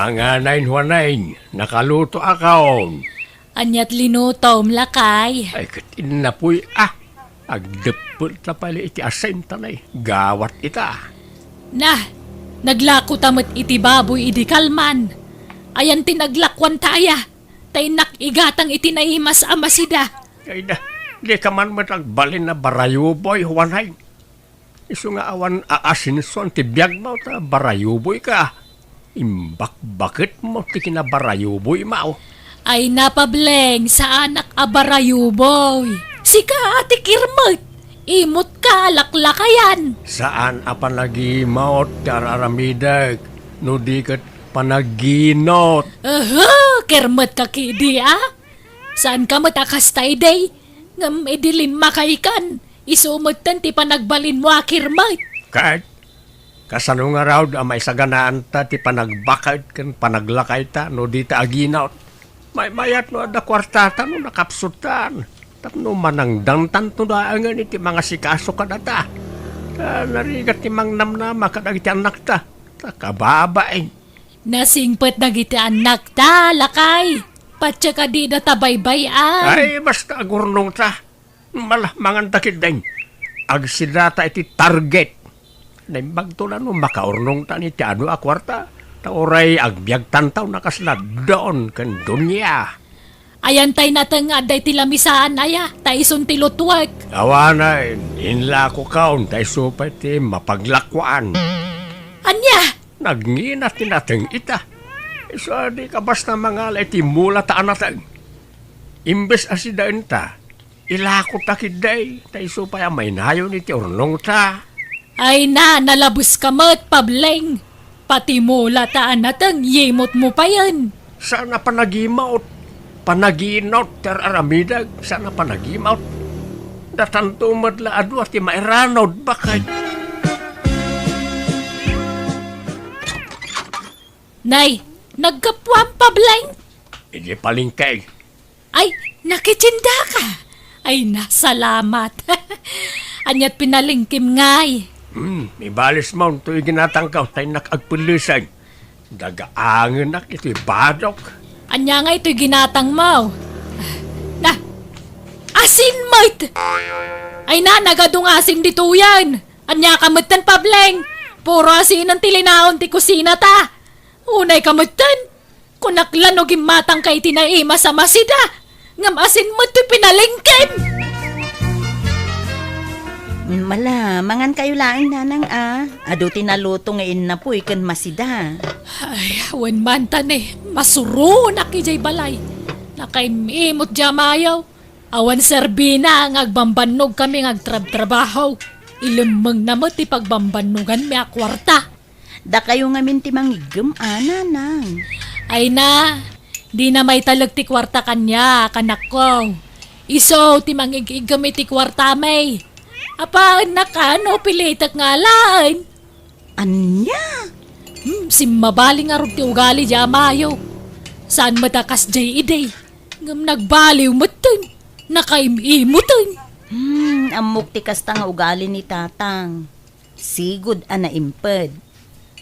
Mga nainhuanain, nakaluto ako. Anyat linutom lakay. Ay, katin na po'y agdepot na pala iti asenta na gawat ita. Nah, naglako tamot iti baboy iti kalman. Ayan tinaglakwan taya. Tay nakigatang iti naimas amasida. Ay na, di ka man matagbalin na barayuboy, huwanay. Iso nga awan aasinson, tibiyag mo ta barayuboy ka. Imbak bakit mo ti kinabarayuboy mo? Ay napableng sa anak abarayuboy. Sika ati kirmot. Imot ka laklakayan. Saan apanagimot, kararamidag, no di kat panaginot. Kirmot ka kidi Saan ka matakastay day? Ngam idilim makaikan. Isumutan ti panagbalin mo akirmot. Kahit kasano nga raw may saganaan ta ti panagbakad kan panaglakay ta no di ta aginaut. May mayat no ada kwartata no nakapsutan. Tapno manangdang tanto daangan iti mga sikaso ka na ta. Narigat ti mangnamnama kadag iti anak ta. Takababay. Nasingpet na giti anak ta, lakay. Patya ka di na tabaybayan. Ay, basta agurnong ta. Malah mangantakid din. Agsidata iti target. Naimbag to na no, makaurnong ta ni ti ano akwarta. Tauray agbyag tantaw nakaslad doon kan dunya. Ayan tay natang aday tilamisaan aya, tay isun tilutwag. Awana, inla ko kaon, tay supay ti mapaglakwaan. Anya? Nagnginat ti natang ita. So, di ka basta mga ti mula ta anatang. Imbes asidaan ta, ilako ta kiday, tay supay may nayo ni ti urnong ta. Ay na, nalabos ka mo't pableng. Pati mula ta anatang, yemot mo pa yan. Sana panagimaot. Panaginot ter aramidag, sana panagimaut. Datanto madla adu ti mairanod bakay. Nay, nagkapwam pa bleng. Hindi palingkay. Ay, nakitsinda ka. Ay, nasalamat. Anyat pinalingkim ngay. Ibalis mo ito ginatangkaw tayo nakagpulisan. Dagaangin na ito badok. Anya nga ito'y ginatang mo. Na, asin mait! Ay na, nagadong asin dito yan. Anya kamutan pableng. Puro asin ang tilinaon ti kusina ta. Unay kamutan. Kunaklan o gimatang kay tinaima sa masida. Ngam asin mo ito'y pinalingkim. Mangan kayo laing nanang Ado tinaluto ngayon na po ikan masida. Ay, awan man tan masuro na kijay balay. Nakaimimot jamayaw. Awan serbina ang agbambanog kami agtrab-trabaho. Ilamang naman ti pagbambanugan mi akwarta. Da kayo nga minti mangigam, nanang. Ay na, di na may talag ti kwarta kanya, kanak ko. Iso ti mangigigam ti kwarta may. Apa, nakano, pilitak nga lain. Anya? Simmabaling arog ti ugali jamayo. Saan matakas jay iday? Ngam nagbaliw mutin. Nakaimimutin. Amok ti kasta nga ugali ni tatang. Sigud ana imped.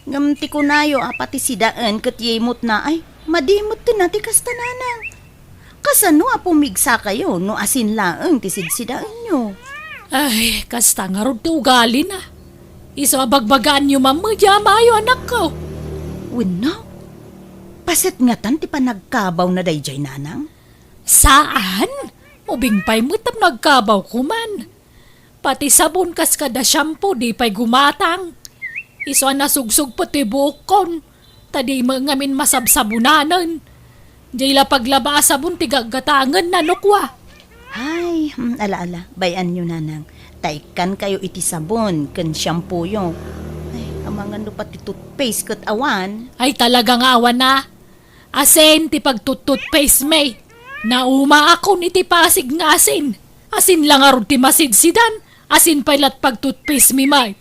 Ngam ti kunayo apati sidaan ket yemot na ay madimot ti na ti kasta nanang. Kasano apumigsa kayo no asin laeng ti sidsidaan nyo? Ay, kasta nga rog ti ugali na. Iso abagbagaan nyo mamadya mayo anak ko. Wino? Paset nga tan ti panagkabaw na dayjay nanang? Saan? Ubing pa'y mutam nagkabaw kuman. Pati sabon kas kada shampoo di pa'y gumatang. Iso nasugsug pati bukon. Tadi mangamin masabsabunanan. Diyla paglaba sabon ti gagatangan na nukwa. Ay, ala-ala, bayan nyo nanang. Taikan kayo iti sabon, kan shampoo yo. Ay, amangan no pati toothpaste kat awan. Ay talaga nga awan na. Asin ti pagtututpaste may. Nauma ako ni ti pasig nga asin. Asin lang arod ti masidsidan. Asin pailat pagtutpaste mi may.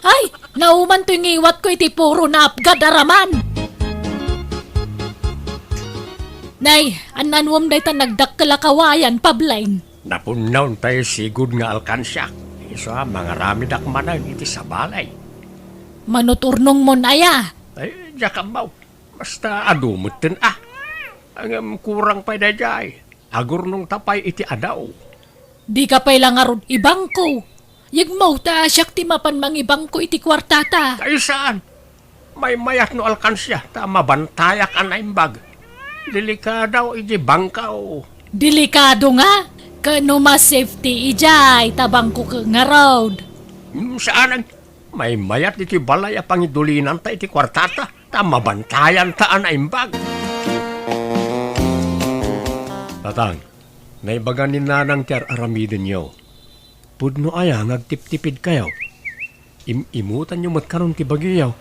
Ay, nauman to yung iwat ko iti puro na apgad araman. Nay, ananwam day ta nagdakkalakawayan pablain. Napunaw tayo sigud nga alkansyak. Iso mga ramidak manag iti sa balay. Manuturnong mon aya. Ay, jakamaw. Basta adumutin Ang kurang pa dayay. Agur nung tapay iti adaw. Di ka pa'y lang arod ibang ko. Yagmaw ta siyak ti mapan mang ibang ko iti kwartata. Ay saan? May mayat no alkansya. Ta mabantayak anaimbag. Delikadaw iti bangkaw. Delikado nga. Kano mas safety ijay tabang ko nga road. Saan? May mayat iti balay pangidulinan ta iti kwartata. Ta mabantayan ta anaimbag. Tatang, naibagan ni nanang tiyar aramidin niyo. Pudno aya ngagtip-tipid kayo. Imutan niyo matkaroon ti bagiyaw.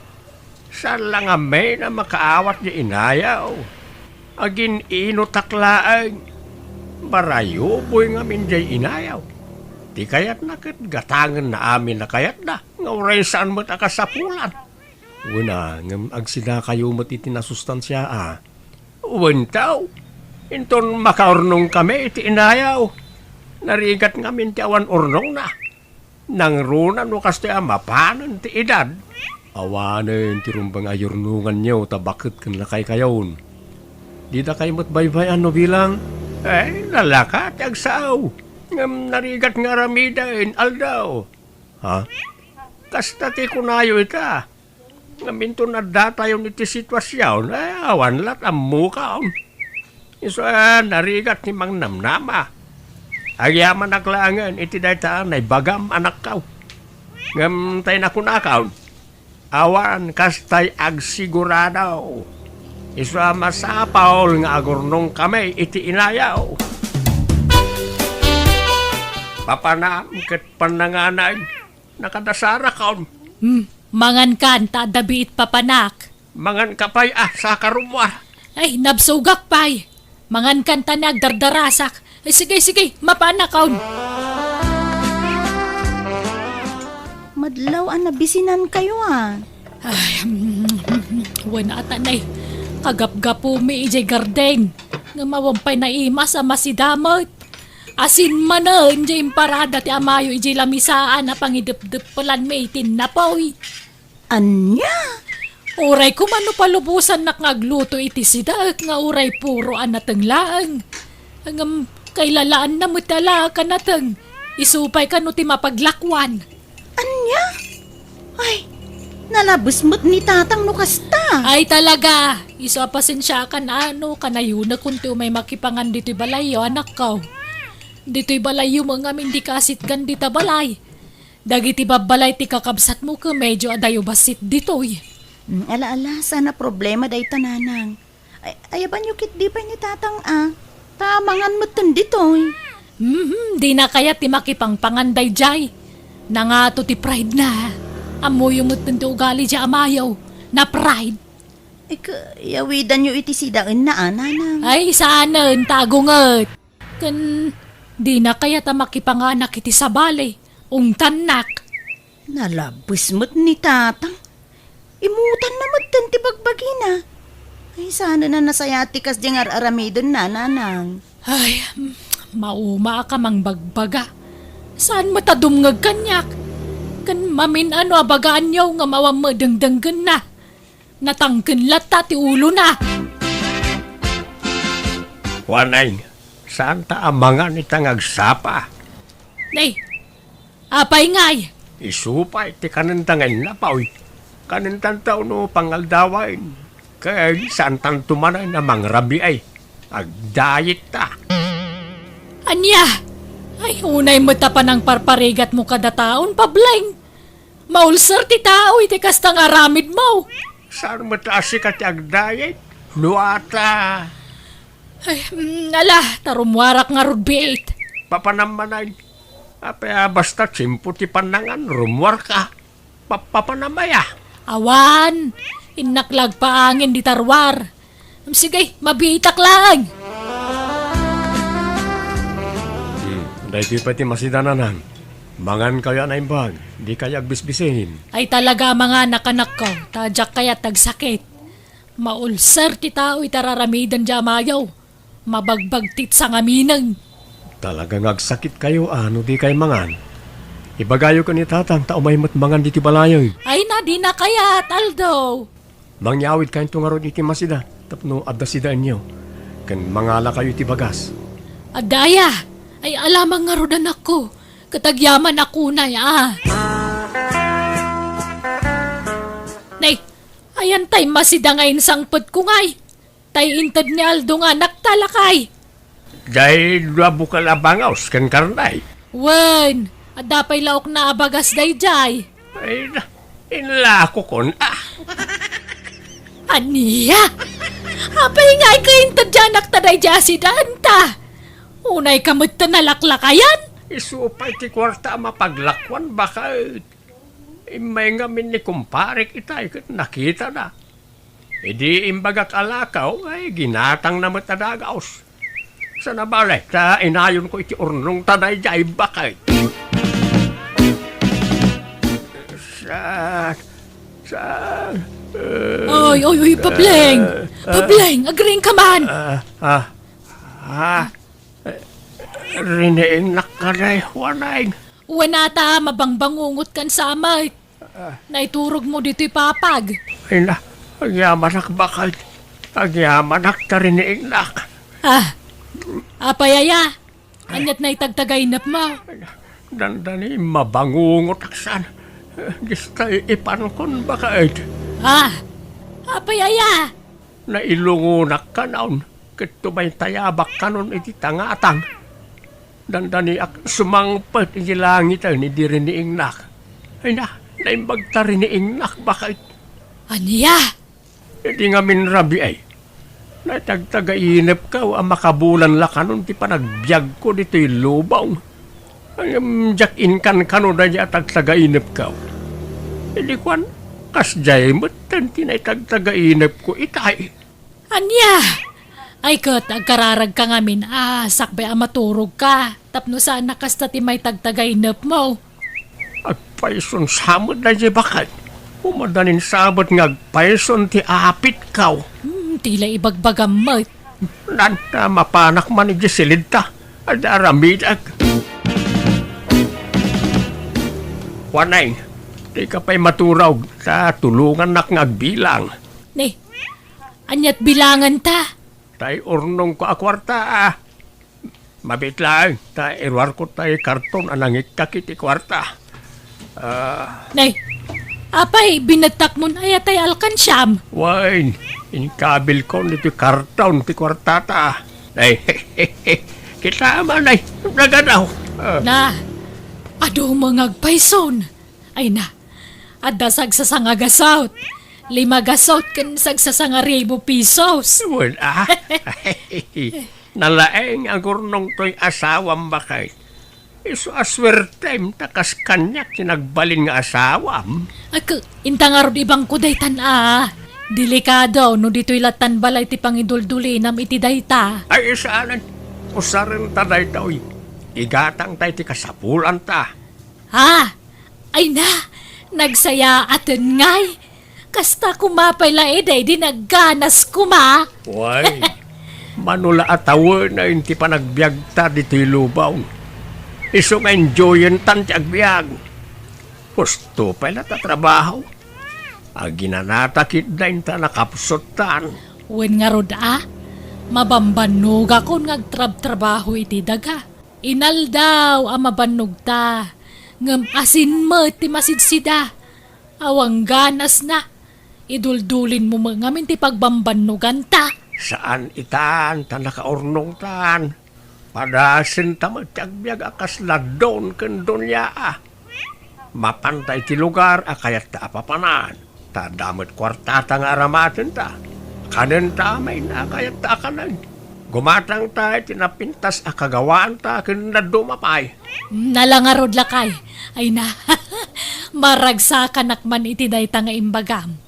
Saan lang may na makaawat niya inayaw. Agin inutaklaan. Barayo boy nga minjay inayaw. Di kayat na gatangan na amin na kayat na. Nga uray saan mo't akasapulan. Una, ngam agsida kayo mo't itinasustansya Uwantaw. Inton makaurnong kami iti inayaw. Narigat nga ti awan urnong na. Nang runan no kaste mapanan ti edad. Awanen ti rumbang ayurnungan niyo tabakit kan lakay kayon. Di da kayo matbaybayan no bilang. Nalakat agsaaw. Ngam narigat nga ramidain aldaw. Ha? Kasta ti kunayo ita. Ngaminto na datayon iti sitwasyon. Awan lat ang mukaon. Isa narigat ni Mang Namnama. Agyaman naklangan iti daytaan ay bagam anak kaw. Ngam tayo na kunakaw. Awan kastay agsiguradaw. Isa masapaw nga agurnong kami iti inayaw. Papanam ket pananganay nakadasara kaon. Mangan kan ta dabiit papanak. Mangan kapay sa karumwar. Ay nabsugak pay. Mangan kan ta nagdardarasak. Ay sige, mapanak kaon. Madlaw nabisinan kayo Ay, wala atanay. Kagap-gapo mi ijay garden. Nga mawampay na ima sa masidamot. Asin manan jay imparada ti amayo ijay lamisaan na pangidep-depelan may tinapoy. Anya? Uray kumano palubusan na ngagluto iti sidak nga uray puro anatenglaang. Hangam kailalaan na mutala ka nateng. Isupay ka no ti mapaglakwan. Anya? Ay, nalabos mo't ni tatang no kasta. Ay talaga, iso pasensya ka na kanayo na kung ti umay makipangan dito'y balayo anak ko. Dito'y balayo mga hindi kasit kan dita balay. Dagiti babalay ti kakabsat mo ka medyo adayo basit dito'y. Ala-ala, sana problema day tananang. Ayaban yung kit di pa ni tatang tamangan mo dito'y. Di na kaya ti makipangpanganday jay. Nangato ti pride na. Amoy yung ti ugali jay amayaw. Na pride. Yawidan nyo iti sidaan na nanang. Ay, saanan, tagungat. Kan, di na kaya ta makipanganak iti sabali. Ungtanak. Nalabos mo't ni tatang. Imutan na mo't ti bagbagina. Ay, sana na nasayati kas diyang aramidon na nanang. Ay, mauma ka mang bagbaga. Saan matadumngag kanyak? Kan mamin abagaan niyaw nga mawam madengdenggan na. Natangken lata ti ulo na. Wanay, saan ta amangan itang agsapa? Nay, apay ngay. Isupay ti kanantangan na paoy. Kanantan tao no pangaldawain. Kaya saan tan tumanay na mangrabi ay. Agdayit ta. Anya? Ay, unay mo ta pa ng parparigat mo kada taon, pableng. Maulsar ti tao, iti kastang aramid mo. Saan mataasi ka ti agdayit? Luata. Ay, ala, tarumwarak nga rudbiit. Papanamanay. Apaya basta simpo ti panangan, rumwar ka. Papanamaya. Awan, inaklag pa angin di tarwar. Sige, mabitak lang. Dahil pati masidananan. Mangan kaya na imbag, di kaya agbisbisin. Ay talaga mga nakanak ko, tadyak kaya tagsakit. Maulser ti tao itararamidan dya mayaw. Mabagbagtit sa ngaminang. Talagang agsakit kayo di kay mangan. Ibagayo ka ni tatang, taumay matmangan di ti balayoy. Ay na, di na kaya, Aldo. Mangyawid kayo tungarod iti masida, tapno adda sida inyo. Kan mangala kayo ti bagas. Adaya, ay alamang nga rodan ako. Katagyaman ako na Nay, ayan tay masida ngayon sangpot ko ngay. Tay intad ni Aldo nga naktalakay. Dahil bukal abangaws kan karnay. Wen, adapay laok na abagas dayjay. Ay, inla ko kon. Aniya? Apay ngay ka intad dyan naktaday si Danta. Unay kamot na nalaklakayan. Isupay ti kwarta mapaglakwan baka may ngamin ni kumparik itay nakita na. Idi imbagak alakaw ay ginatang na matadagaos. Sa nabalay, ta inayon ko iti urnong tanay jay bakay. Oy, Pableng! Pableng, agring ka man! Rineing nakanay, wanay. Wanata, mabangbangungot kan sa amay. Naiturog mo dito'y papag. Ay na, agyaman bakay. Agyaman ta rineing nak. Apayaya, anyat na itagtagainap mo. Dandani mabangungot aksan. Gista ipankon bakay. Apayaya. Nailungunak ka naon. Kito may tayabak kanon iti tangatang. Dandani ak sumangpet iti langit ay ni diriniing nak. Ay na, naimbag ta riniing nak bakit? Aniya? Hindi nga minrabi ay. Natagtagainip ka ang makabulan la kanon ti panagbiag ko dito'y lubaw. Ang jack-in kan kanon na niya tagtagainip ka. Hindi kwan, kasjay mo tanti na tagtagainip ko itay. Anya? Ay kat, agkararag ka ngamin, sakbay maturog ka. Tapno saan nakasta ti may tagtagainip mo. Agpayson samod na niya bakit? Umadanin sabot nga agpayson ti apit kaw. Tila ibagbagam mo. Nanta mapanak man ni Giselita. Adaramitag. Wanay, di ka pa'y maturaw sa tulungan nak ngagbilang. Ne, anyat bilangan ta. Tay urnong ko akwarta Mabit lang, tay irwar ko tay karton anangit kakiti kwarta. Nay, apay, binatak mo na ayatay alkansyam. Wain, inkabil ko nito karton ti kwartata. Ay, kita man ay, nagadaw. Na, ado mga agpayson. Ay na, adda sagsasangagasaut. 5 gasaut kan sagsasangaribo pesos. Wala. Nalaeng ang gurnong to'y asawam bakay. Iso aswertem takas kanyak tinagbalin nga asawam. Intang arod ibang kuday Delikado no dito'y latan balay ti pangiduldulinam iti dayta. Ay isaanan, usarin ta dayta uy. Igatang tayo ti kasapulan ta. Ay na, nagsaya atin ngay. Kasta kumapay la eday di nagganas kuma. Way, manula atawa na yung ti panagbiag ta dito'y lubaw. Iso nga enjoyin tan ti agbiag. Gusto pa na tatrabaho. Aginanatakit na yung ta nakapsutan. Wen nga rod mabambanog ako ngagtrab-trabaho iti daga. Inal daw mabanog ta. Ngam asin mo ti masidsida. Awang ganas na. Iduldulin mo mga minti pagbambanugan ta. Saan itan, ta nakaurnong tan. Padasin ta magtagbiag akas ladon kendon ya Mapantay ti lugar akayat ta apapanan. Ta damot kwartata nga aramatin ta. Kanen ta may nakayat ta kanan. Gumatang ta tinapintas akagawaan ta kenda dumapay. Nalangarod lakay. Ay na, maragsakan akman iti dayta nga imbagam.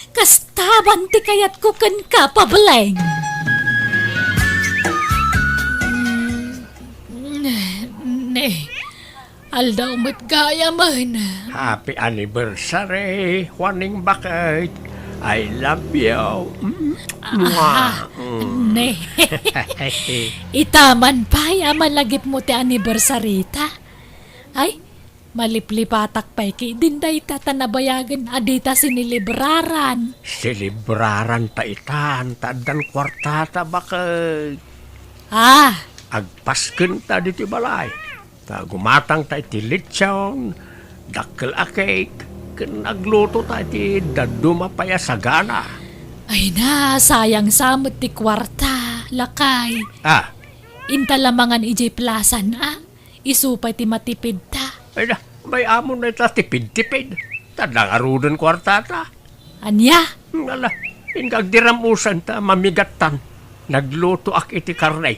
Kastaban ti kayat ko kan ka pableng. Ne, aldaw mo't gaya man. Happy anniversary, Juaning Bakit. I love you. Ne, itaman pa yaman lagip mo ti anniversary ta. Ay, Maliplipatak pa'y ki dinday tatanabayagan adita sinilibraran. Silibraran ta itan, tadan kwartata bakay. Ah, Agpasken ta diti balay. Ta gumatang ta iti litsyon, dakkel a cake, ken agluto ta iti daduma paya sagana. ay na, sayang samot ti kwarta, lakay. Ah, Intalamangan ijay plasan isupay ti matipid ta. ay na, may amon na ita tipid-tipid. Tadang arudan kwartata. Anya? Ngala, ingagdiramusan ta mamigatan. Nagluto ak iti karnay.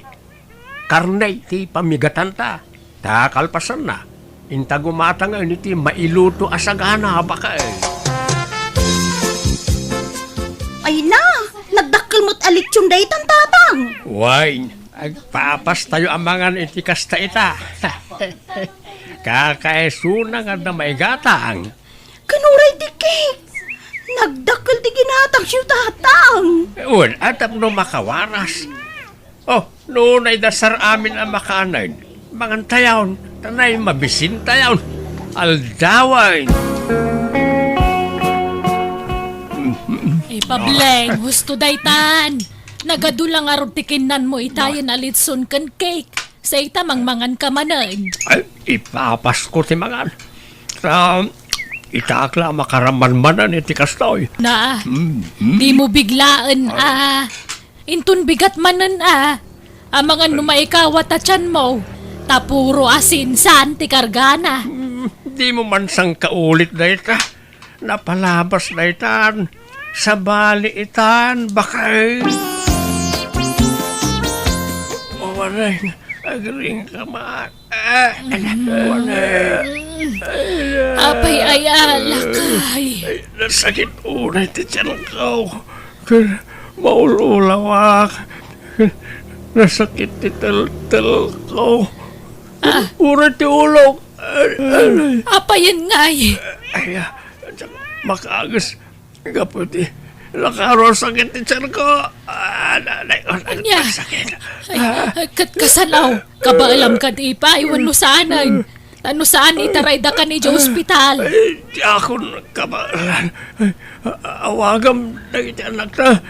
Karnay ti pamigatan ta. Ta kalpasan na. Inta gumatang iti mailuto asagana baka eh. Ay na, nagdakkel mo't alitsyon day tan tatang. Wine, agpapas tayo amangan iti kasta ita. Kakaesuna nga na maigatang. Kanuray di cake. Nagdakkel di ginatang siyo tatang. Un, atap no makawaras. Oh, noon ay dasar amin ang makaanayn. Mangan tayawn, tanay mabisin tayawn. Aldawain. Pableng, husto daytan. Nagadulang arod tikinan mo itayan alitson kan cake. Sa ita mangmangan ka manan. Ay, ipapas ko ti mangan. Sa itakla makaramanmanan iti kastoy. Na, di mo biglaan Intun bigat manan Amangan numaikawat at tiyan mo. Tapuro asin saan ti kargana. Di mo man sang kaulit na ita. Napalabas na itan. Sa bali itan, bakay. Wanay, agring ka man. Wanay. Apay ay alakay. Nasakit unay ti tiyan ko. Maululawak. Nasakit ti tel ko. Uray ti ulog. Apayan ngay. Ay, makagas. Kaputi. Nakaro sakit ti tiyan ko. Anya? Sakit. Kasalaw. Kabaalam ka di pa. Iwan mo saanan. Ano saan itaray da ka ni Diyo ospital? Ay, di ako nagkabalan. Awagam na iti anak na.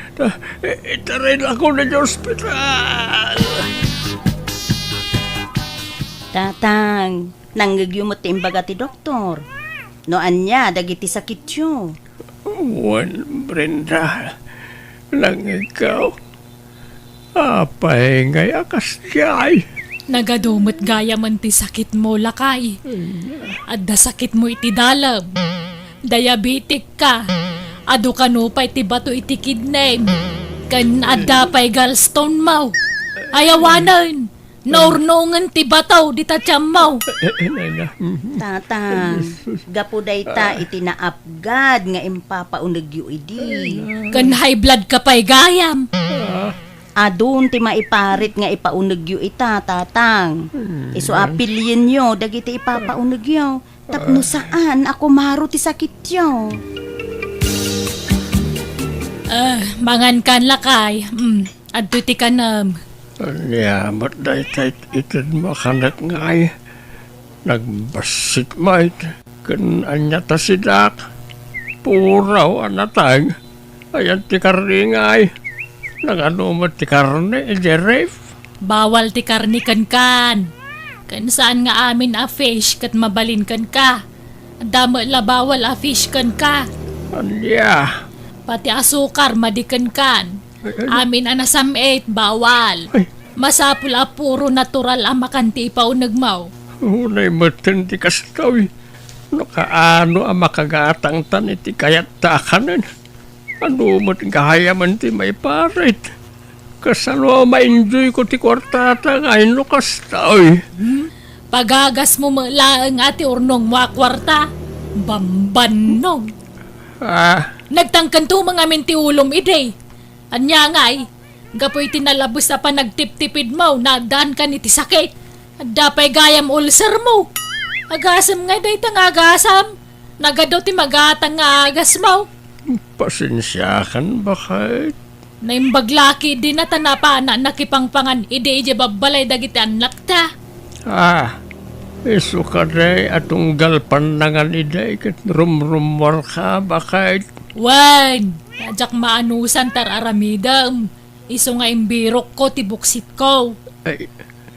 Itaray na ako na sa ospital. Tatang, nanggagyo mo ti imbaga ti doktor. No anya, dagiti sakit yo. Juan Brenda, lang ikaw. Apay ngay akas tiyay. Nagadumot gaya man ti sakit mo lakay. Adda sakit mo iti dalab. Diabetic ka. Adu kanupay ti bato iti kidney. Kan adda pay gallstone mo. Ayawanan. Naurnungan ti bataw di tatyam mo. Tatang, gapuday ta iti naapgad nga impapaunagyo idi. Kan high blood ka pay gayam. Adun ti maiparit nga ipaunagyo ita, tatang. Iso apilyin yo, dagiti ipapaunagyo. Tapno saan ako maro ti sakit yo. Mangan kan lakay. Adto ti kanam. Yamat na itay itid makanak ngay. Nagbasit mait. Kan anya ta sidak. Puraw anatang. Ayan ti karingay. Naganumat ti karne, Jeref. Bawal ti karni kan. Kan saan nga amin a fish kat mabalin kan ka. Dama la bawal a fish kan ka. Anya. Pati asukar madikan kan. Amin anasam 8 bawal. Ay. Masapul a puro natural ang makanti ipaw nagmaw. Unay matan ti kastaw. Nakaano ang makagatang tan iti kayat takanan. Ano mo't gahayaman ti may parit. Kasano ma-enjoy ko ti kwartata ngayon no kastaw. Pagagas mo malaang ati urnong wakwarta. Bambanog. Nagtangkan to mga minti ulom ide. Anya ngay, gapoy tinalabos na pa nagtip-tipid mo, nadaan ka ni ti sakit. Dapay gayam ulcer mo. Agasam ngay day tang agasam. Nagado ti magatang nga agas mo. Pasensya kan bakit? Naimbaglaki din na tanapa na nakipangpangan ide ije babalay dagiti anak ta. Iso ka day atong galpan na nga ni day kat rumrumwar ka bakit? Wan, tajak maanusan tar aramidam. Iso nga imbirok ko tibuksit ko. Ay,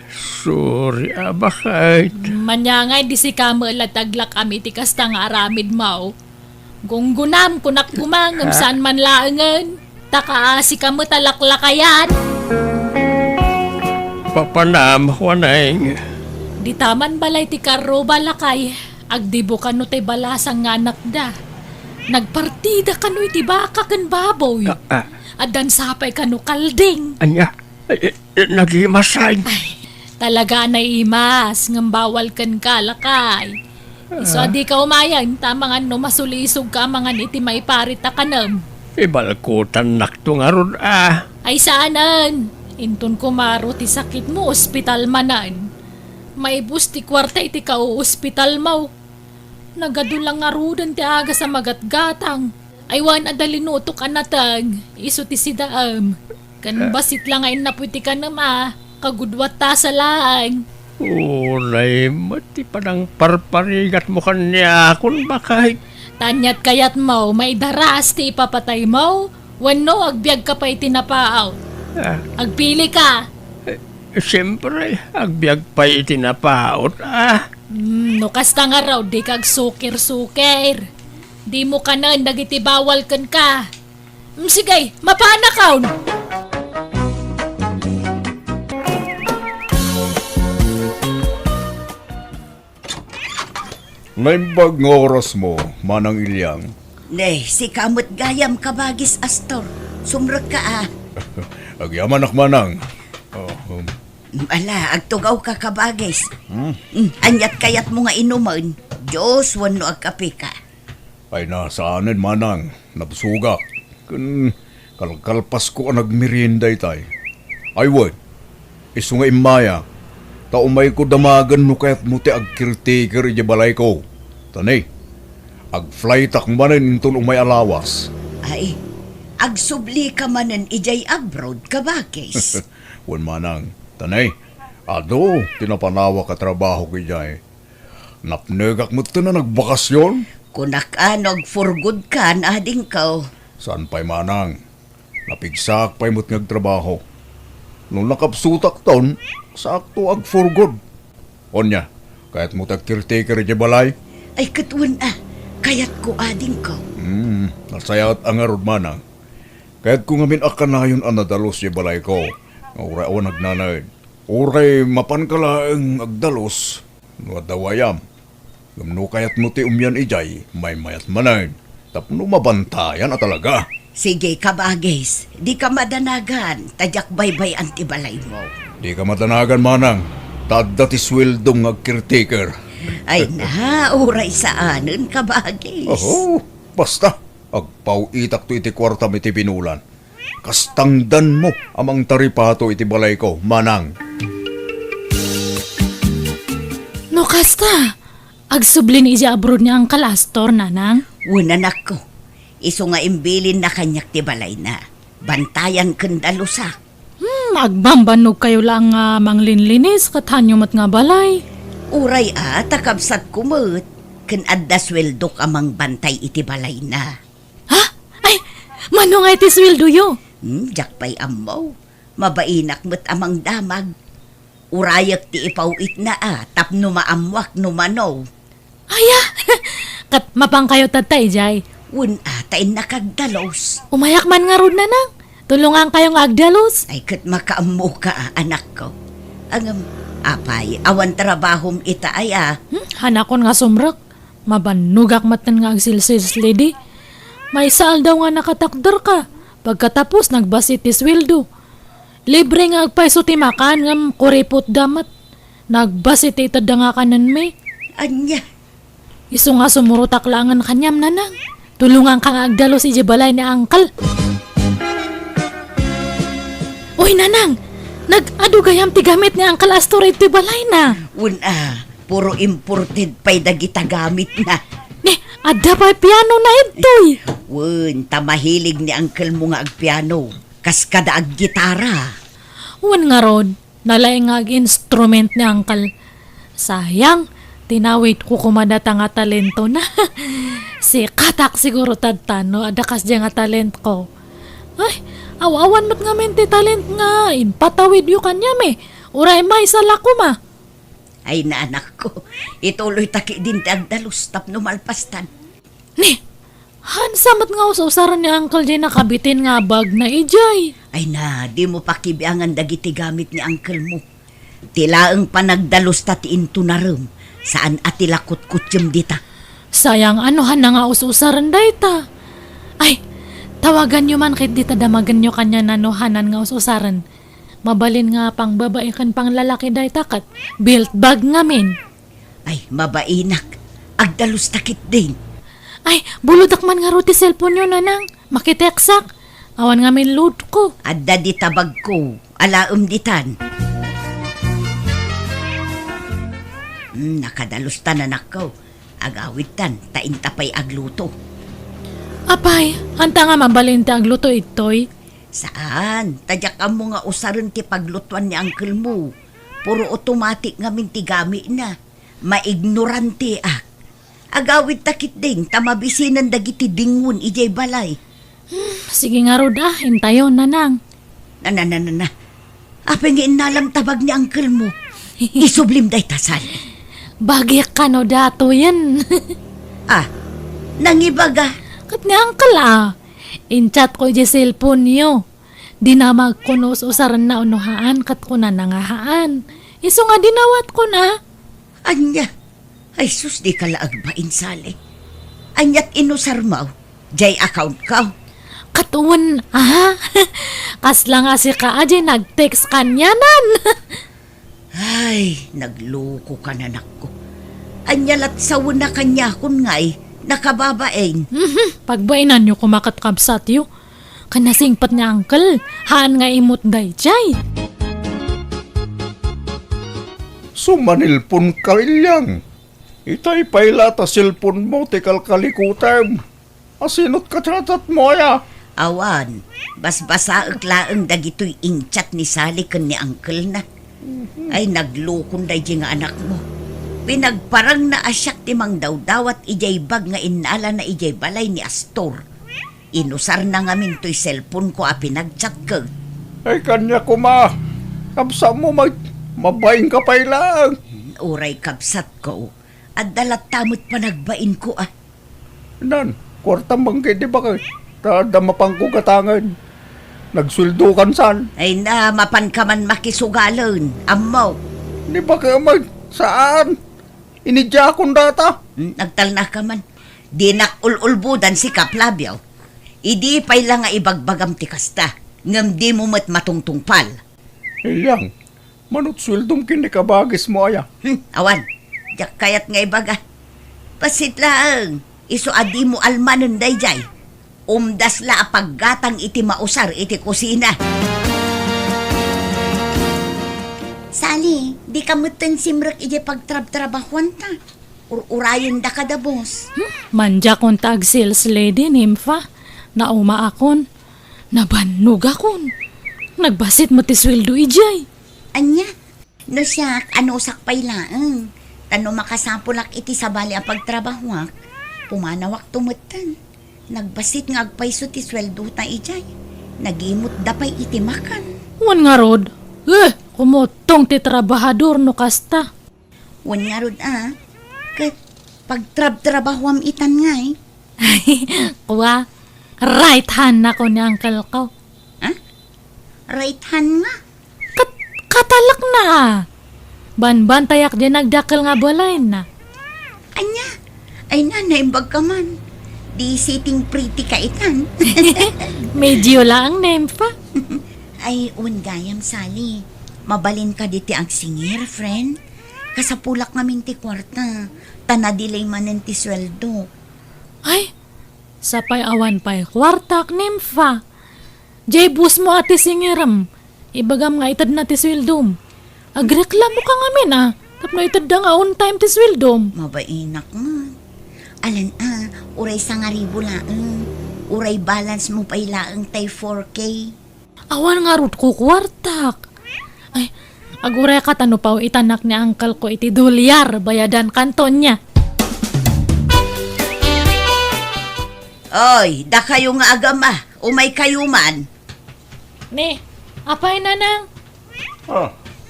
sorry bakit? Manyangay di si kamo lataglak kami ti kasta nga aramid mo. Gunggunam kunak kumangam saan man laangan. Taka si kamo talaklakayan. Papanam wanay. Di taman balay ti karo balakay. Agdibo ka no ti balasang nga anak da. Nagpartida ka no iti baka kan baboy. Adan sapay ka no kalding. Anya, nagimasay. Talaga na imas, ngam bawal kan kalakay. Iso adi ka umayan, tamang ano masulisog ka mga iti may parita ka nam. Ibalkutan nakto nga ron Ay saanan, inton kumaro ti sakit mo, ospital manan. May bus ti kwarta iti ka o ospital mo. Nagadulang nga rudan ti aga sa magatgatang. Aywan adalinutok anatag, iso ti sidaam. Kan basit lang ay naputi ka nama, kagudwat ta sa laang. Unay, mati pa ng parparigat mo kanya kung bakit. Tanyat kayat mo, may daras ti ipapatay mo. Wano, agbyag ka pa itinapaaw. Agpili ka. Siyempre, agbyag pa itinapaot No kasta nga raw, di kag sukir-sukir. Di mo ka na, nagitibawal kan ka. Sige, mapana kaun. Naimbag nga oras mo, Manang Ilyang. Ne, si kamot gayam kabagis Astor. Sumrag ka Agyaman ak Manang. Ala, agtugaw ka kabagis. Anyat kayat mo nga inuman. Diyos, wano agkape ka. Ay nasaanin Manang, nabsuga. Kun kalkalpas ko ang nagmirinday tay. Ay wad, iso nga imaya. Taumay ko damagan no kaya't mo ti agkirtiker ija balay ko. Tanay, ag-flight ak manin intun umay alawas. Ay, agsubli ka manan ijay abroad kabagis. Wan Manang, tanay, ado, tinapanawa ka trabaho ko ijay. Napnegak mo ito na nagbakasyon? Kunak anog for good ka na ading ka. Saan pa'y Manang? Napigsak pa'y mo't ngagtrabaho. Nung nakapsutak taon, sakto ag for good. Onya, kahit mo tag-caretaker di balay? Ay katwan kayat ko ading ka. Nasayat ang arod Manang. Kahit kung amin akanayon ang nadalos di balay ko, uray o nagnanayin. Uray mapan ka lang agdalos, nuadawayam. Gamno kayat mo ti umyan ijay, may mayat manayin. Tapno mabantayan talaga. Sige kabagis, di ka madanagan, tadyak baybay antibalay mo. Di ka matanagan Manang, tadda ti sweldong ag-caretaker. Ay na, uray saanan kabagis. Oho, basta. Agpauitak to iti kwarta iti pinulan. Kastangdan mo amang taripato iti balay ko, Manang. No kasta, agsublin ija abroad niya ang kalastor, nanang. Unanak ko, iso nga imbilin na kanyak tibalay na. Bantayan kandalusa. Agbambanog kayo lang nga manglinlinis katanyo mat nga balay. Uray takabsat kumot. Kan adda sweldok amang bantay iti balay na. Ha? Ay, mano nga iti sweldo yo? Jakpay amaw. Mabainak mo't amang damag. Urayak ti ipawit na tapno maamwak no manaw. Aya, kat mapang kayo tatay, jay. Tain nakagdalos. Umayak man nga rod nanang. Tulungan kayong agdalos. Ay kat makaammo ka anak ko. Ang apay, awan trabahom ita ay Hanakon nga sumrak. Mabanugak matan nga agsilsils lady. May saal daw nga nakatakder ka. Pagkatapos nagbasit ti sweldo. Libre nga agpaiso ti makan ngam kuripot damat. Nagbasit ti tada nga kanan may. Anya, Iso nga sumurutak langan kanyam nanang. Tulungan kang agdalo si Jibalay ni Angkal. Uy nanang, nag-adugayam ti gamit ni Angkal Astor ti balay na. puro imported pa'y dagita gamit na. Adda pa piano na itoy. Tamahilig ni Uncle mo nga agpiano. Kas kada ag gitara. Nga rod, nalay nga instrument ni Angkal. Sayang, tinawid ko kumadata nga talento na. Si katak siguro tadtano, adakas dyan nga talent ko. Ay, awawan mo't nga mente talent nga, impatawid yu kanya me. Uray may sala ko ma. Ay na anak ko, ituloy taki din ti agdalus tapno malpastan. Ni, hansamat nga usaran ni Uncle Jay nakabitin nga bag na ijay. Ay na, di mo pakibiangan dagiti gamit ni uncle mo. Tilaang panagdalus tati into na rum, saan atilakot kutyem dita. Sayang anuhan na nga usaran dayta. Ay, tawagan nyo man kit dita damagan nyo kanya nanuhanan nga usaran. Mabalin nga pang babae kan pang lalaki dayta kat built bag ngamin. Ay, mabainak, agdalus takit din. Ay, buludak man nga ruti cellphone nyo nanang. Makiteksak. Awan nga min load ko. Adda di tabag ko, alaom ditan. Nakadalus tanan ako. Agawid tan, taintapay agluto. Apay, hanta nga mabalin ta ang luto itoy. Saan? Tadyak ang mga usaran ti paglutuan ni uncle mo. Puro automatic nga mintigami na. Maignorante ak. Agawid takit din, tamabisinan dagiti dingun ijay balay. Sige nga rod hintayon nanang. Na. Apeng inalam tabag ni uncle mo. Isublim day tasal. Bagay ka no dato yan. Nangibaga. Kat ni Uncle in-chat ko yung cellphone niyo. Di na magkunos usaran na unuhaan kat ko na nangahaan. Iso nga dinawat ko na. Anya, ay sus di ka laagbain sali. Anyat inusar mo, jay account ka. Katuwan, kasla nga si Kaaji nag-text kanyanan. Ay, nagloko ka na nako. Anyalat sa una kanya kun nga'y nakababaeng. Pagbainan nyo kumakatkabsat yu. Kanasingpat niya Uncle, haan nga imot day jay. Sumanilpon ka ilyang. Itay paila ta cellphone mo ti kalkalikutem. Asinot ka tratat mo ya. Awan, basbasa laeng dagitoy ingchat ni Sally ken ni uncle na. Ay naglukon day nga anak mo. Pinagparang na asyak ti mang dawdawat ijay bag nga inala na ijay balay ni Astor. Inusar na nga min to'y cellphone ko pinagchat ka. Ay kanya ko ma. Kapsa mo mabaing ka pailang. Uray kabsat ko. At dalat tamot pa nagbain ko Nan, kwarta manggay di ba kay? Tadama pang kugatangan. Nagsuldo kan san. Ay na, mapan ka man makisugalan. Amaw. Di ba kayo saan? Inidya akong data. Nagtal na ka man. Di nakululbudan si Kaplabyaw. Idi pa'y lang nga ibagbagam ti kasta. Ngam di mo mat matungtungpal. Ilyang, manot suldom kinikabagis mo aya. Awan, jak kayat nga ibaga. Pasit lang. Iso adi mo almanon day jay. Umdas la paggatang iti mausar iti kusina. Sali, di ka mutan simrak iti pagtrab-trabahuan ta. Urayan da ka da, boss. Manja kong tag sales lady nimfa. Nauma akon. Nabannog akon. Nagbasit mo ti sweldo ijay. Anya, no siyak, ano sakpay laang. Tano makasapulak iti sabali ang pagtrabahuak. Pumanawak tumutan. Nagbasit nga agpaiso ti sweldo ta ijay. Nagimot dapay iti makan. Wan nga rod. Kumutong ti trabahador no kasta. Wan nga rod kat pagtrab-trabahuam itan nga Kuwa, right hand na ko ni uncle ko. Right hand nga. Katalak na. Ban-ban tayak di nagdakal nga balay na. Anya, ay na, naimbag ka man. Di sitting pretty ka itan. Medyo lang nempa. Ay, gayam Sally. Mabalin ka diti ang singir, friend. Kasapulak namin ti kwarta. Tanadilay manen ti sweldo. Ay, sapay awan pa'y kwartak nempa. Jay bus mo ati singiram. Ibagam nga itad na ti swildom. Agreklamo ka ngamin Tapno itad da nga on time ti swildom. Mabainak nga. Alan uray sa nga ribo laang. Uray balance mo pa'y laang tay 4K. Awan nga rut ko kwartak. Ay, Agure ka tano pa itanak ni angkal ko iti dolyar bayadan kanton niya. Oy, da kayo nga agama, umay kayo man. Ni, apay nanang?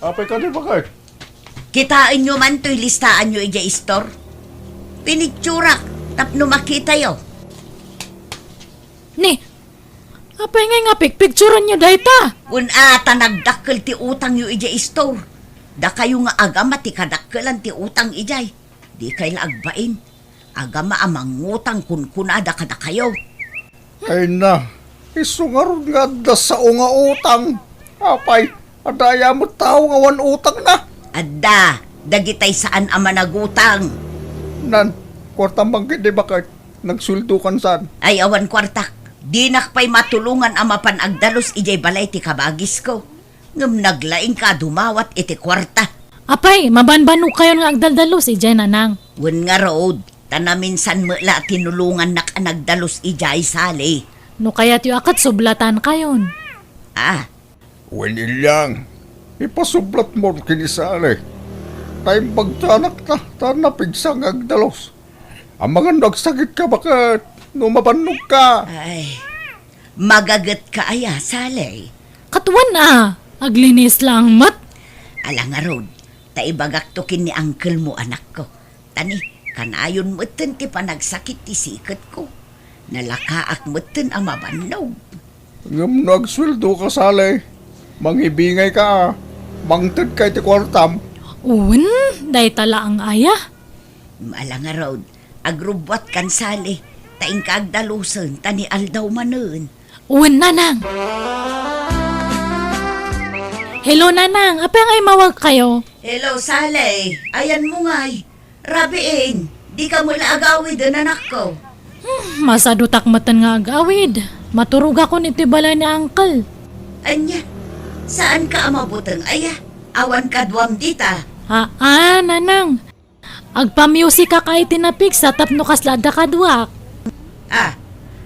Apay ka di ba kayo? Kitain nyo man to'y listaan nyo ija store. Pinicturak, tapno makita yo. Ni, apay nga picturean nyo dayta. Kung ata nagdakkel ti utang yo ija store. Da kayo nga agama ti kadakkelan ti utang ijay. Di kayo agbain. Agama amang ngutang kunkunada kada kayo. Ay na, isungarod nga da sa nga utang. Apay, adaya mo tao nga wan utang na. Adda, dagitay saan ama nagutang. Nan, kwartang bangkit di ba kayo? Nagsuldo kan saan? Ay awan kwartak, di nakpay matulungan ama pan agdalos ijay balay ti kabagis ko. Ngam naglaing ka dumawat iti kwarta. Apay, mabanbano kayo nga agdaldalos ijay nanang. Wen nga road, tanaminsan mula tinulungan nak nagdalos ijay sali. No kaya tiyo akat sublatan kayon. Ah, Wen ilyang, ipasublat mo kinisali. Time pagtanak na, tanapig sa agdalos. Ang mga nagsakit ka bakit? Numabanog ka. ay, magagat ka aya sali. Katuan na, aglinis lang mat. Ala nga road, taibagaktokin ni uncle mo anak ko. Tani, kanayon mo ti panagsakit ti sikat ko. Nalakaak mo ang mabanog. Ngam nagsweldo ka sali. Mangibingay ka. Mangtid kay ti kwartam. Uwan, day tala ang aya. Ala nga road, agrubwat kan sali. Taing kaagdalusan, tani aldaw manun. Uwan nanang. Hello nanang, apay ngay mawag kayo? Hello, Sally. Ayan mo nga'y. Rabiin, di ka mula agawid ang anak ko. Masado takmatan nga agawid. Maturog ako nito balay ni angkal. Anya, saan ka amabutang aya? Awan ka duwam dita. Nanang. Agpa-music ka kay tinapik sa tapno kaslada kadwak. Ah,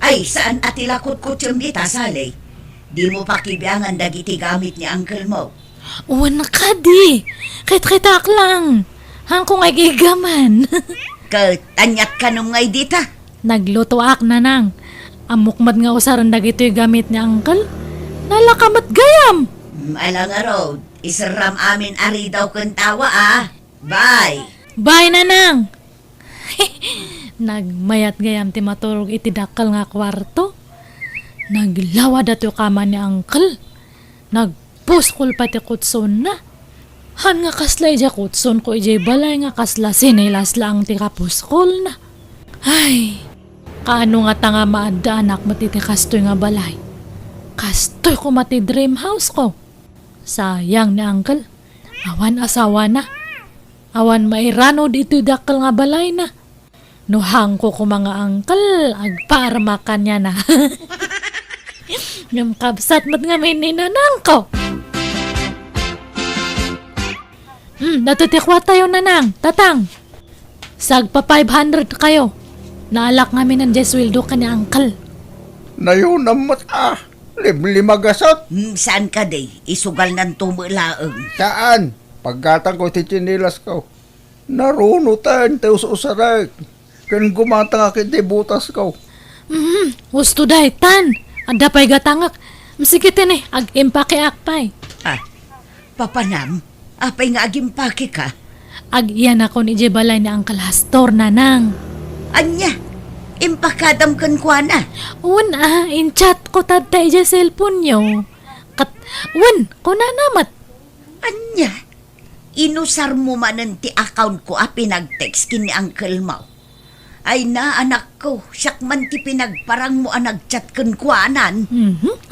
ay saan atilakot ko dita, Sally? Di mo pakibiyangan dagiti gamit ni uncle mo. Uwan na ka di. Kit-kitak lang. Hangkong ay gigaman. Tanyat ka nung ngay dita. Nagluto ak nanang. Amukmad nga usaran dagito'y gamit ni angkal. Nalakamat gayam. Alang road, isaram amin ari daw kang tawa ah. Bye. Bye nanang. Nagmayat gayam ti maturog iti dakal nga kwarto. Naglawa dato kama ni angkal. Nagpuskol pati kutson na. Han nga kasla ija kutson ko ija balay nga kasla sinilas lang ti kapuskol na. Ay, kaano nga tanga maada anak matiti kastoy nga balay. Kastoy ko mati dream house ko. Sayang ni angkal. Awan asawa na. Awan mairano dito dakal nga balay na. Nuhang ko mga angkal, agparma kanya na. Yung kabsat mat nga may ninanang ko. Natutikwa tayo nanang, tatang. Sagpa 500 kayo. Naalak namin ng Jeswildo ka ni angkal. Nayo namat limlimagasat. Saan ka day? Isugal ng tumulaang. Saan? Pagkatang ko ti chinilas ko. Narunutan tayo sa usaray. Kan gumatang akit di butas ko. Gusto day, tan. Ada pa'y gatangak. Masigitin ag-impake akpay. Ah, papanam, apay nga agimpake ka. Ag-iyan ako ni Jebalay ni Angkal Hastor nanang. Anya, impakadam kan kuana. Una, in-chat ko tatay sa cellphone nyo. Ko na namat. Anya, inusar mo manan ti account ko pinag-text kin ni Uncle Mau. Ay na anak ko, siyak man ti pinagparang mo nag-chat kan kuanan.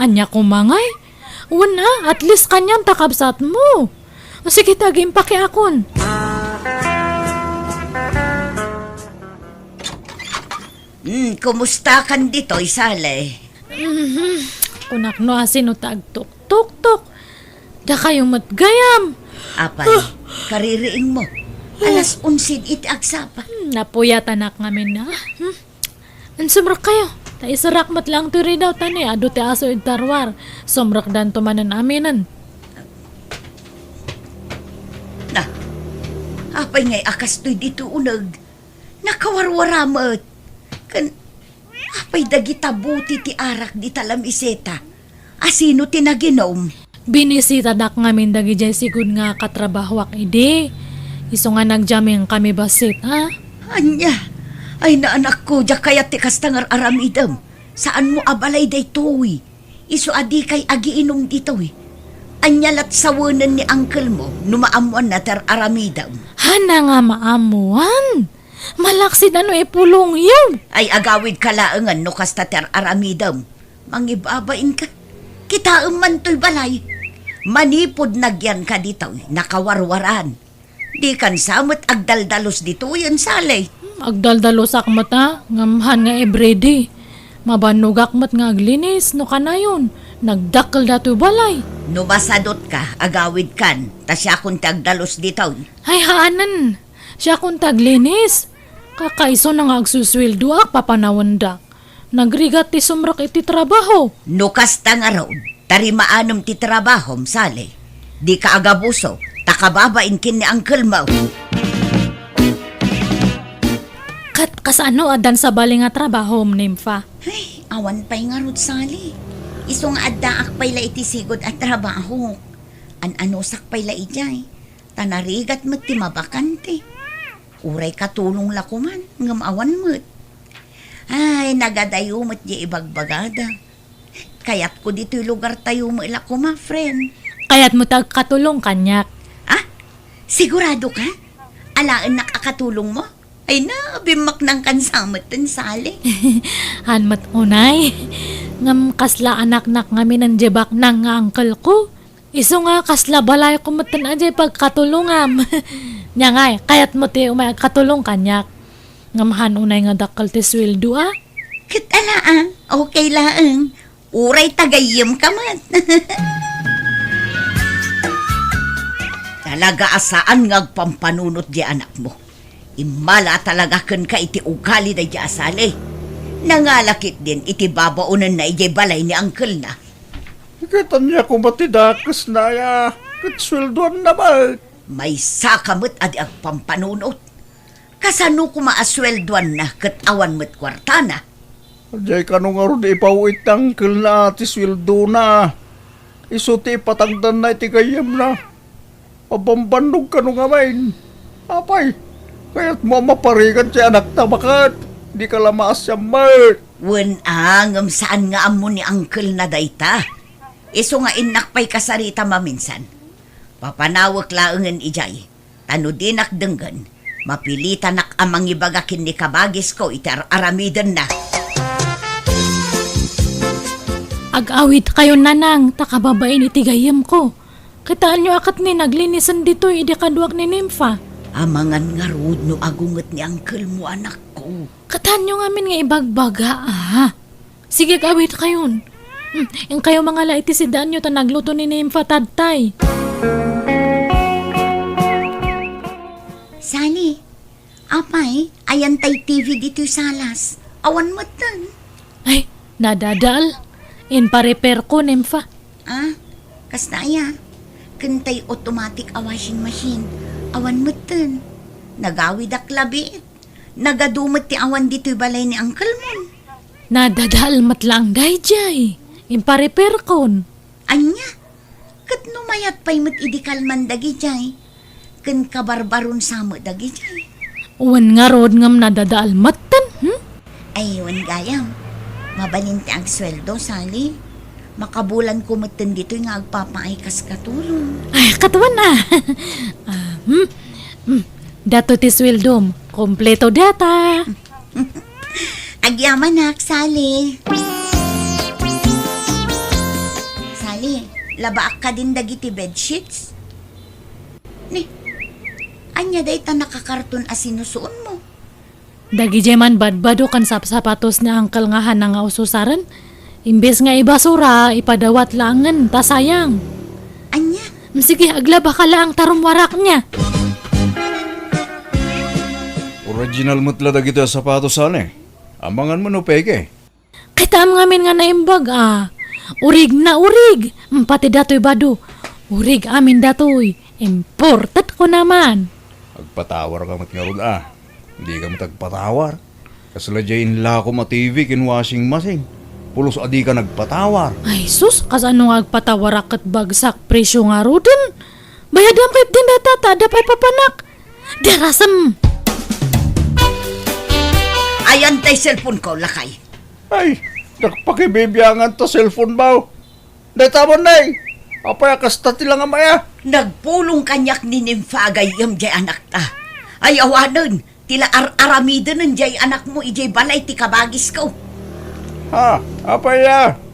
Anya ko mangay. Una, at least kanyang takabsat mo. Sige, tagim pakiakon. Kumusta kan dito, Isale? Kunak no asin o tag-tuk-tuk-tuk. Da kayo matgayam. Apay, kaririing mo. Alas 11 iti agsapa. Napuyat anak ngamin na. Ansumrak kayo. Ta isarak mat lang turi daw tani. Ado ti aso id tarwar. Sumrak dan tumanan aminan. Apay ngay akas to'y dito unag. Nakawarwaramat. Kan, apay dagita buti ti arak di talam iseta. Asino tinaginom? Binisita dak ngamin dagi jay sigud nga katrabahwak ide. Iso nga nagjaming kami basit, ha? Anya, ay naanak ko, diya kaya ti kastangar aramidam. Saan mo abalay day to'y? Iso adi kay agiinom dito eh. Anyalat sawanan ni uncle mo, numaamuan na ter aramidam. Hana nga maamuan. Malaksid ano pulong yun. Ay agawid kalaangan no kasta ter aramidam. Mangibabain ka. Kita man to'y balay. Manipod nagyan ka dito, nakawarwaran. Di kan samot agdaldalos dito yun salay. Agdaldalos akmat ha, ngamhan nga everyday. Mabanugak mat nga aglinis, no ka na yun. Nagdakkel dato balay. Numasadot ka, agawid kan, ta siya kung tagdalos dito. Ay haanan, siya kung taglinis. Kakaiso na nga agsuswildo ak papanawandak. Nagrigat ti sumrak iti trabaho. Nukas ta nga raw, tarimaanam ti trabahom salay. Di ka agabuso, takababain kin ni Uncle Mau. Kat kasano adan sa bali nga trabaho, nimfa. Ay, awan pa'y nga rod sali. Isong adda akpay la iti sigod at trabaho. An-anosak pa'y la ijay. Tanarigat mo't ti mabakante. Uray katulong la kuman, ngam awan mo't. Ay, nagadayo mo't di ibagbagada. Kayat ko dito'y lugar tayo mo ila kuma, friend. Kaya't mo tagkatulong kanyak. Ah, sigurado ka? Alaan nakakatulong mo? Ay na, bimak ng kansamot dun sali. Hanmat unay. Ngam kasla anak-nak ngamin ang jebak nang nga uncle ko. Iso nga kasla balay ko matan ajay pagkatulungam. Nya ngay, kayat mo ti umay katulong kanyak. Ngamhan unay nga dakal ti sweldo ah. Kitalaan, okay laang. Uray tagayim ka man. Talaga asaan ngagpampanunot di anak mo. Imala talaga kan ka iti ugali na di asali. Nangalakit din iti babaunan na iti balay ni uncle na. Kita niya kung matidakas na ya. Katsweldoan na ba? May sakamot adi ang pampanunot. Kasano kumaasweldoan na kat awan mo't kwarta na. Ajay ka nung aro di ipawit tangkil na ati sweldo na. Isuti patangdan na iti kayam na. Pabambanog ka nung amain. Apay, kaya't mo maparigan si anak na bakat. Di ka lamaas siya mat. Wen angam saan nga amo ni uncle na dayta. Iso nga inakpay kasarita maminsan. Papanawak laangan ijay. Tano dinak denggan. Mapilita nak amang ibagakin ni kabagis ko itar aramidan na. Ag-awit kayo nanang, takababain itigayam ko. Kitaan nyo akat ni naglinisan dito, idi kaduak ni Nympha. Amangan nga rod no agungot ni uncle mo anak ko. Kataan nyo ngamin nga ibagbaga, ah. Sige, awit kayon. Yung kayo mga laiti si daan nyo ta nagluto ni Nympha tadtay. Sani, apay, ayan tay TV dito salas. Awan mo tan. Ay, nadadal. In pa-repair ko, Nympha. Ah, kasnaya. Kantay automatic a washing machine. Awan mo tan. Nagawid ak labit. Nagadumot ti awan dito'y balay ni uncle mo. Nadadal matlang dayjay. In pa-repair kon. Anya, kat numayat pa'y mo't idikal man dagi jay. Kan kabarbaron sa mo dagi jay. Uwan nga rod ngam nadadal matan, Ayun gayam, mabalin ti ang sweldo, sali. Makabulan ko matan dito'y nga agpapaay kas katulong. Ay, katawan na. Dato ti swildom. Kompleto data. Agyaman nak, Sali. Sali, labaak ka din dagiti bedsheets? Ni, anya day ta nakakarton as sinusuon mo. Dagi jeman badbado kan sapatos ni angkel nga hanang nga ususaran. Imbes nga ibasura, ipadawat langan, ta sayang. Anya, Sige, aglaba ka lang tarumwarak niya. Original mutla da kita sapatos ane. Amangan mo no peke. Kitam ngamin nga naimbag ah. Urig na urig. Pati dato'y bado. Urig amin dato'y. Imported ko naman. Agpatawar ka mat nga ron Hindi ka matagpatawar. Kasaladyain la ko ma-TV kin washing machine. Pulos adi ka nagpatawar. Ay sus, kasano nga agpatawarak at bagsak presyo nga rodon. Bayadam kay din data, tada pa'y papanak. Derasam. Ayan tay cellphone ko, lakay. Ay, nagpakibibiyangan to cellphone ba? Dahil na Apay kasta tila nga maya. Nagpulong kanyak ni Nimfagay yung jay anak ta. Ay awanan, tila aramiden ng jay anak mo ijay balay ti kabagis ko. Ha, apay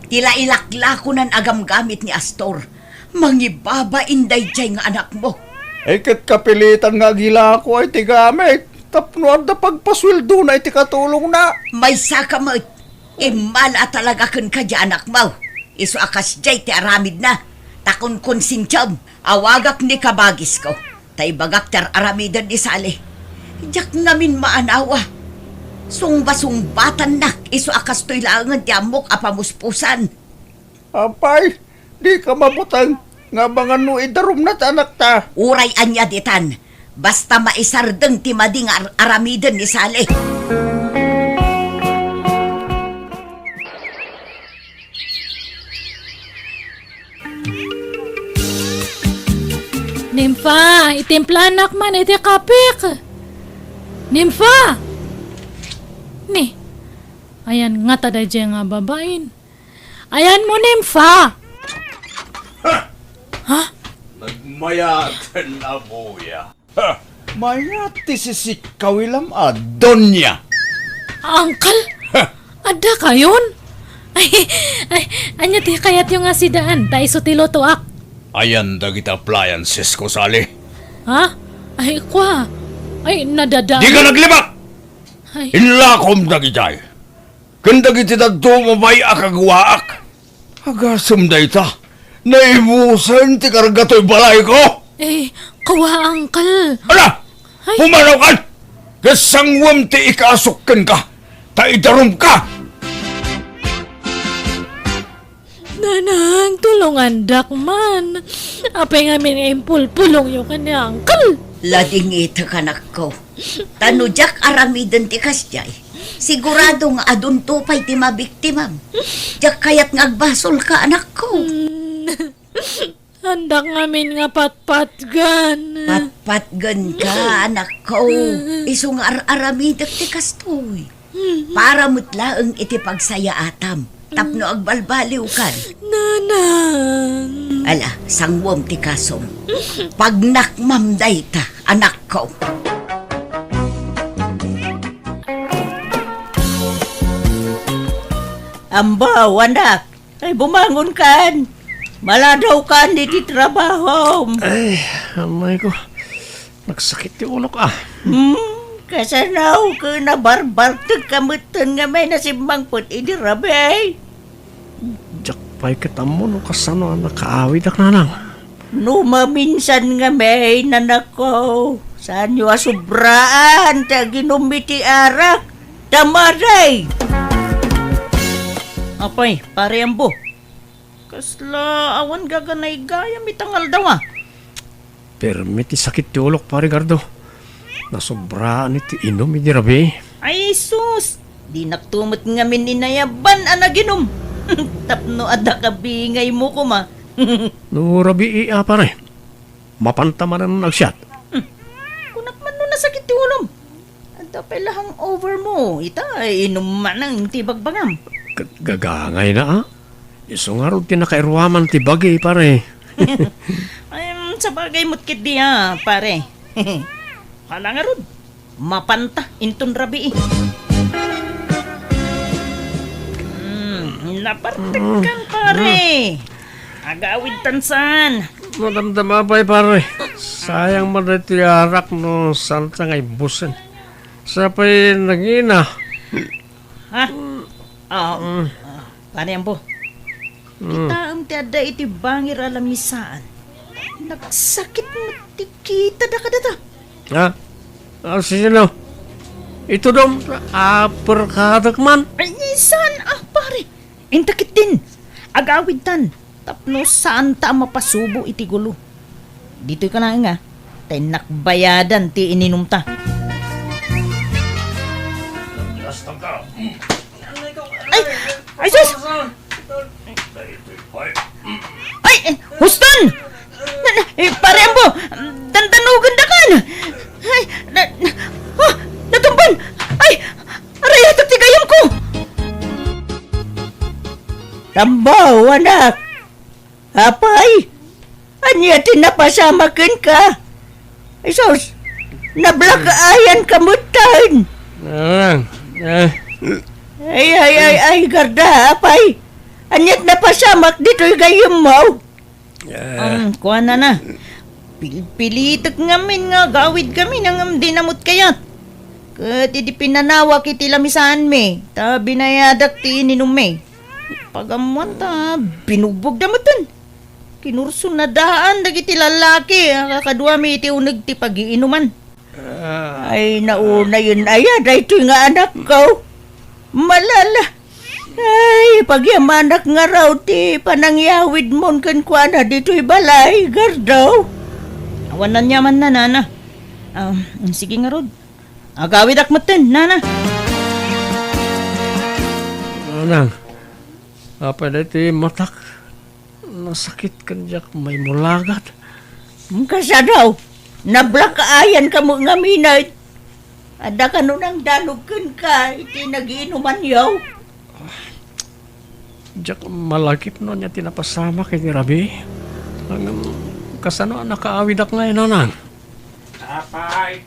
Tila ilakla ko ng agam gamit ni Astor. Mangibaba inday jay nga anak mo. Kat kapilitan nga gila ko ay tigamit. Tapno da pagpasweldo na iti katulong na. May sakamot. Imala talaga kun ka dyan anak mo. Iso akas jay ti aramid na. Takon konsintyam, awagak ni kabagis ko. Tay bagak ter aramidan ni Sali. Diyak namin maanawa. Sungba-sungbatan na, iso akas to'y langan ti amok apamuspusan. Apay, di ka mabutang. Nga mga no idarum na anak ta. Uray anya ditan, basta maisardeng ti mading aramidan ni Sali. Nimfa, itimplanak man iti kapik. Nimfa! Ni, ayan nga taday dyan nga babain. Ayan mo, Nimfa! Ha? Nagmayatan na buya. Ha! Mayati si Kawilam Donya. Uncle? Ada kayon? Ay, anya ti kayat yung asidaan, tayo sutilo tuak. Ayan dagit appliances ko, Sali. Ha? Ay, kwa. Ay, nadadaan. Di ka naglibak! Ay, Inlakom dagitay. Kandagit ita dumabay akagwaak. Agasam da ita. Naimusan ti kargato'y balay ko. kawa, Uncle. Ala! Ay. Pumanaw ka! Kasangwam ti ikasukkan ka. Taidarum ka! Nanang, tulungan dakman. Apay nga min pulong yung kanya, Uncle. Lading ito kanak ko. Tanudyak aramidan ti kasjay. Sigurado nga adun tupay ti mabiktimam. Diyak kayat nga agbasol ka anak ko. Handak ngamin nga patpatgan. Patpatgan ka anak ko. Iso nga aramidak ti kastoy. Para mutlaang iti pagsaya atam. Tapno agbalbaliw kan. Nanang. Ala, sangwom ti kasom. Pag nakmamday ta, anak ko. Ambaw, anak. Ay, bumangon kan. Maladaw kan di trabaho. Ay, amay ko. Nagsakit yung ulo ka. Kasanaw ka na barbar kamutan nga may nasimbang put idi rabe. Diyak pa'y kitamo no kasano nakaawid ak nanang. Numaminsan nga may nanako. Saan nyo asubraan ta ginumiti arak. Tamaray! Apay, pare ambo. Kasla awan gaganay gaya mitangal daw Permiti sakit yung ulok pare Gardo. Nasobraan iti inom ini rabi. Ay sus! Di naktumot nga mininayaban anaginom. Tapno ada kabingay mo ko ma. No rabi pare. Mapantamanan ng nagsyat. Kunak man no nasakit ti ulom. Ada pelahang over mo. Ita inom man ang tibagbangam. Gagangay na Iso nga rin tinakairuaman ti bagay pare. Ay, sa bagay mo't kit di pare. Hala nga ron. Mapanta, inton rabi napartikan pare. Agawid tansan. Madamdama pa'y pare. Sayang madatiarak no santa ngay busen. Sa pa'y nangina. Ha? Pare ambo. Kita ti ada iti bangir alamisaan. Nagsakit mo ti kita da kadata. Ha? Sino? Ito dom, aperkadak man. Ay, saan pare? Intakit din. Agawid tan. Tapno saan ta mapasubo iti gulo. Dito ka na nga. Tinakbayadan ti ininom ta. Ay, sus! Ay, Huston! Parembo! Dandanugan da kan! Ay, natumban! Ay, aray, atak tigayam ko! Tambaw, anak! Apay! Anya tinapasamakin ka! Ay, sus! Nablakaayan kamutan! Ay, garda, apay! Anyat napasamak dito'y gayam mo! Kuha na. Pilitak ngamin nga, gawid kami nang dinamot kayat. Kat di pinanawa kiti lamisaan me, ta binayadak ti ininom me. Pagamuan ta, binugbog damutan. Kinurso na daan, dagiti lalaki, kakadwa me iti unag ti pag-iinuman. Ay, nauna yun ayad, ay ito'y nga anak ko. Malala. Ay, pagyamanak nga raw ti panangyawid mon kan kuana dito'y balay, gardaw. Awanan yaman na, nana. Sige nga rod. Agawid akmatin, nana. Anang, apa na ti matak? Nasakit kan jak may mulagat. Kasa daw, nablakaayan ka mo nga minay. Ada ka nun ang dalugkan ka, iti nagiinuman yaw. Jak malakip no niya tinapasama kay ni Rabi. Ang kasano nakaawid ak ngayon nanang. Apay,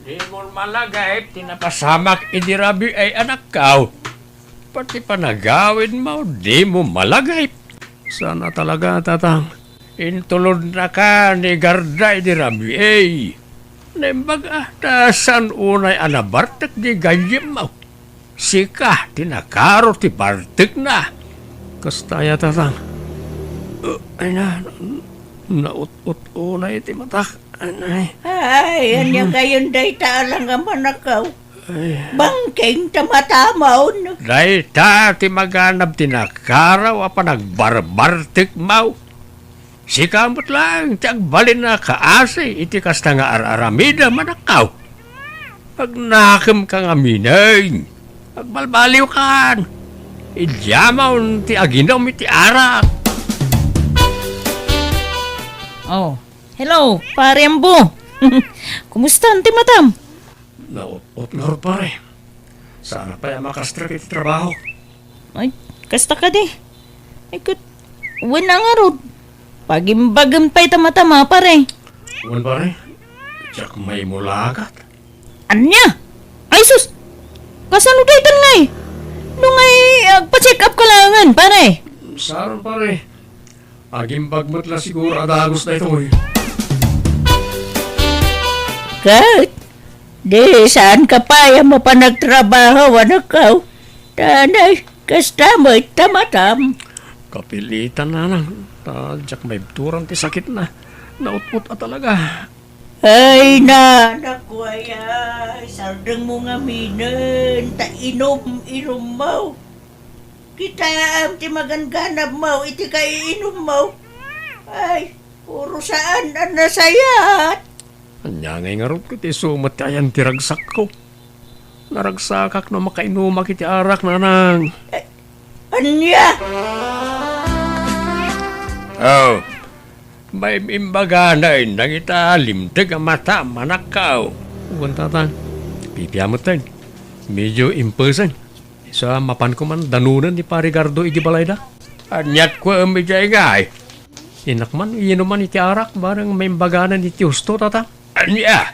di mo malagay tinapasamak ni Rabi ay anak kaw. Pati pa nagawid mo, di mo malagay. Sana talaga tatang. Intulod na ka ni Garda ni Rabi ay. Nembaga, tasan unay anabartak di gayim mo. Sika, tinakaro ti bartik na. Kastaya tatang. Ay na, naut-ut-unay ti matak. Ay, anya kayon day taalang nga manakaw. Bangking tamatamaw. Day ta ti maganap tinakaraw apa nagbarbartik mau. Sikamot lang, ti agbalin na kaasi, iti kasta nga araramida manakaw. Pag nakim ka nga minay, agbalbaliw kan. Idyamaw ti aginaw mi ti arak. Oh, hello, Parembo. Kumusta, Auntie Matam? Naut-ut na ro pare. Sana pa yung makastrak iti trabaho. Ay, kasta ka di. Ay, wala nga rod. Pagimbagam pa'y tamatama, pare. Wan pare, jak may mulagat. Anya? Ay, sus! Kasano tayo ngay? Nung ay, pa-check up ka langan, pare. Saron pare, agimbag mo't la siguro adagos na ito eh. Kat, di saan ka pa yung mapanagtrabaho, anak ka? Tanay, kasta mo'y tamatam. Kapilitan na lang. Jak may turang ti sakit na. Naut-ut at talaga. Ay, nanak ko ay, sardang mo nga minan, ta inom mo. Kita am ti maganganap mo, iti ka iinom mo. Ay, puro saan ang nasayat. Anya ngay nga rin ko ti sumat ayan ti ragsak ko. Naragsakak na makainumak iti arak nanang. Anya? Oh, may imbaga na nang italimtag ang mata manakaw. Uwan tatang, pipiyamot tayo. Medyo imperson. Sa mapan ko man danunan ni Parigardo igibalay da. Anyat ko ang medyo ingay. Inakman, inuman iti arak, barang may imbaganan iti husto tata. Anya,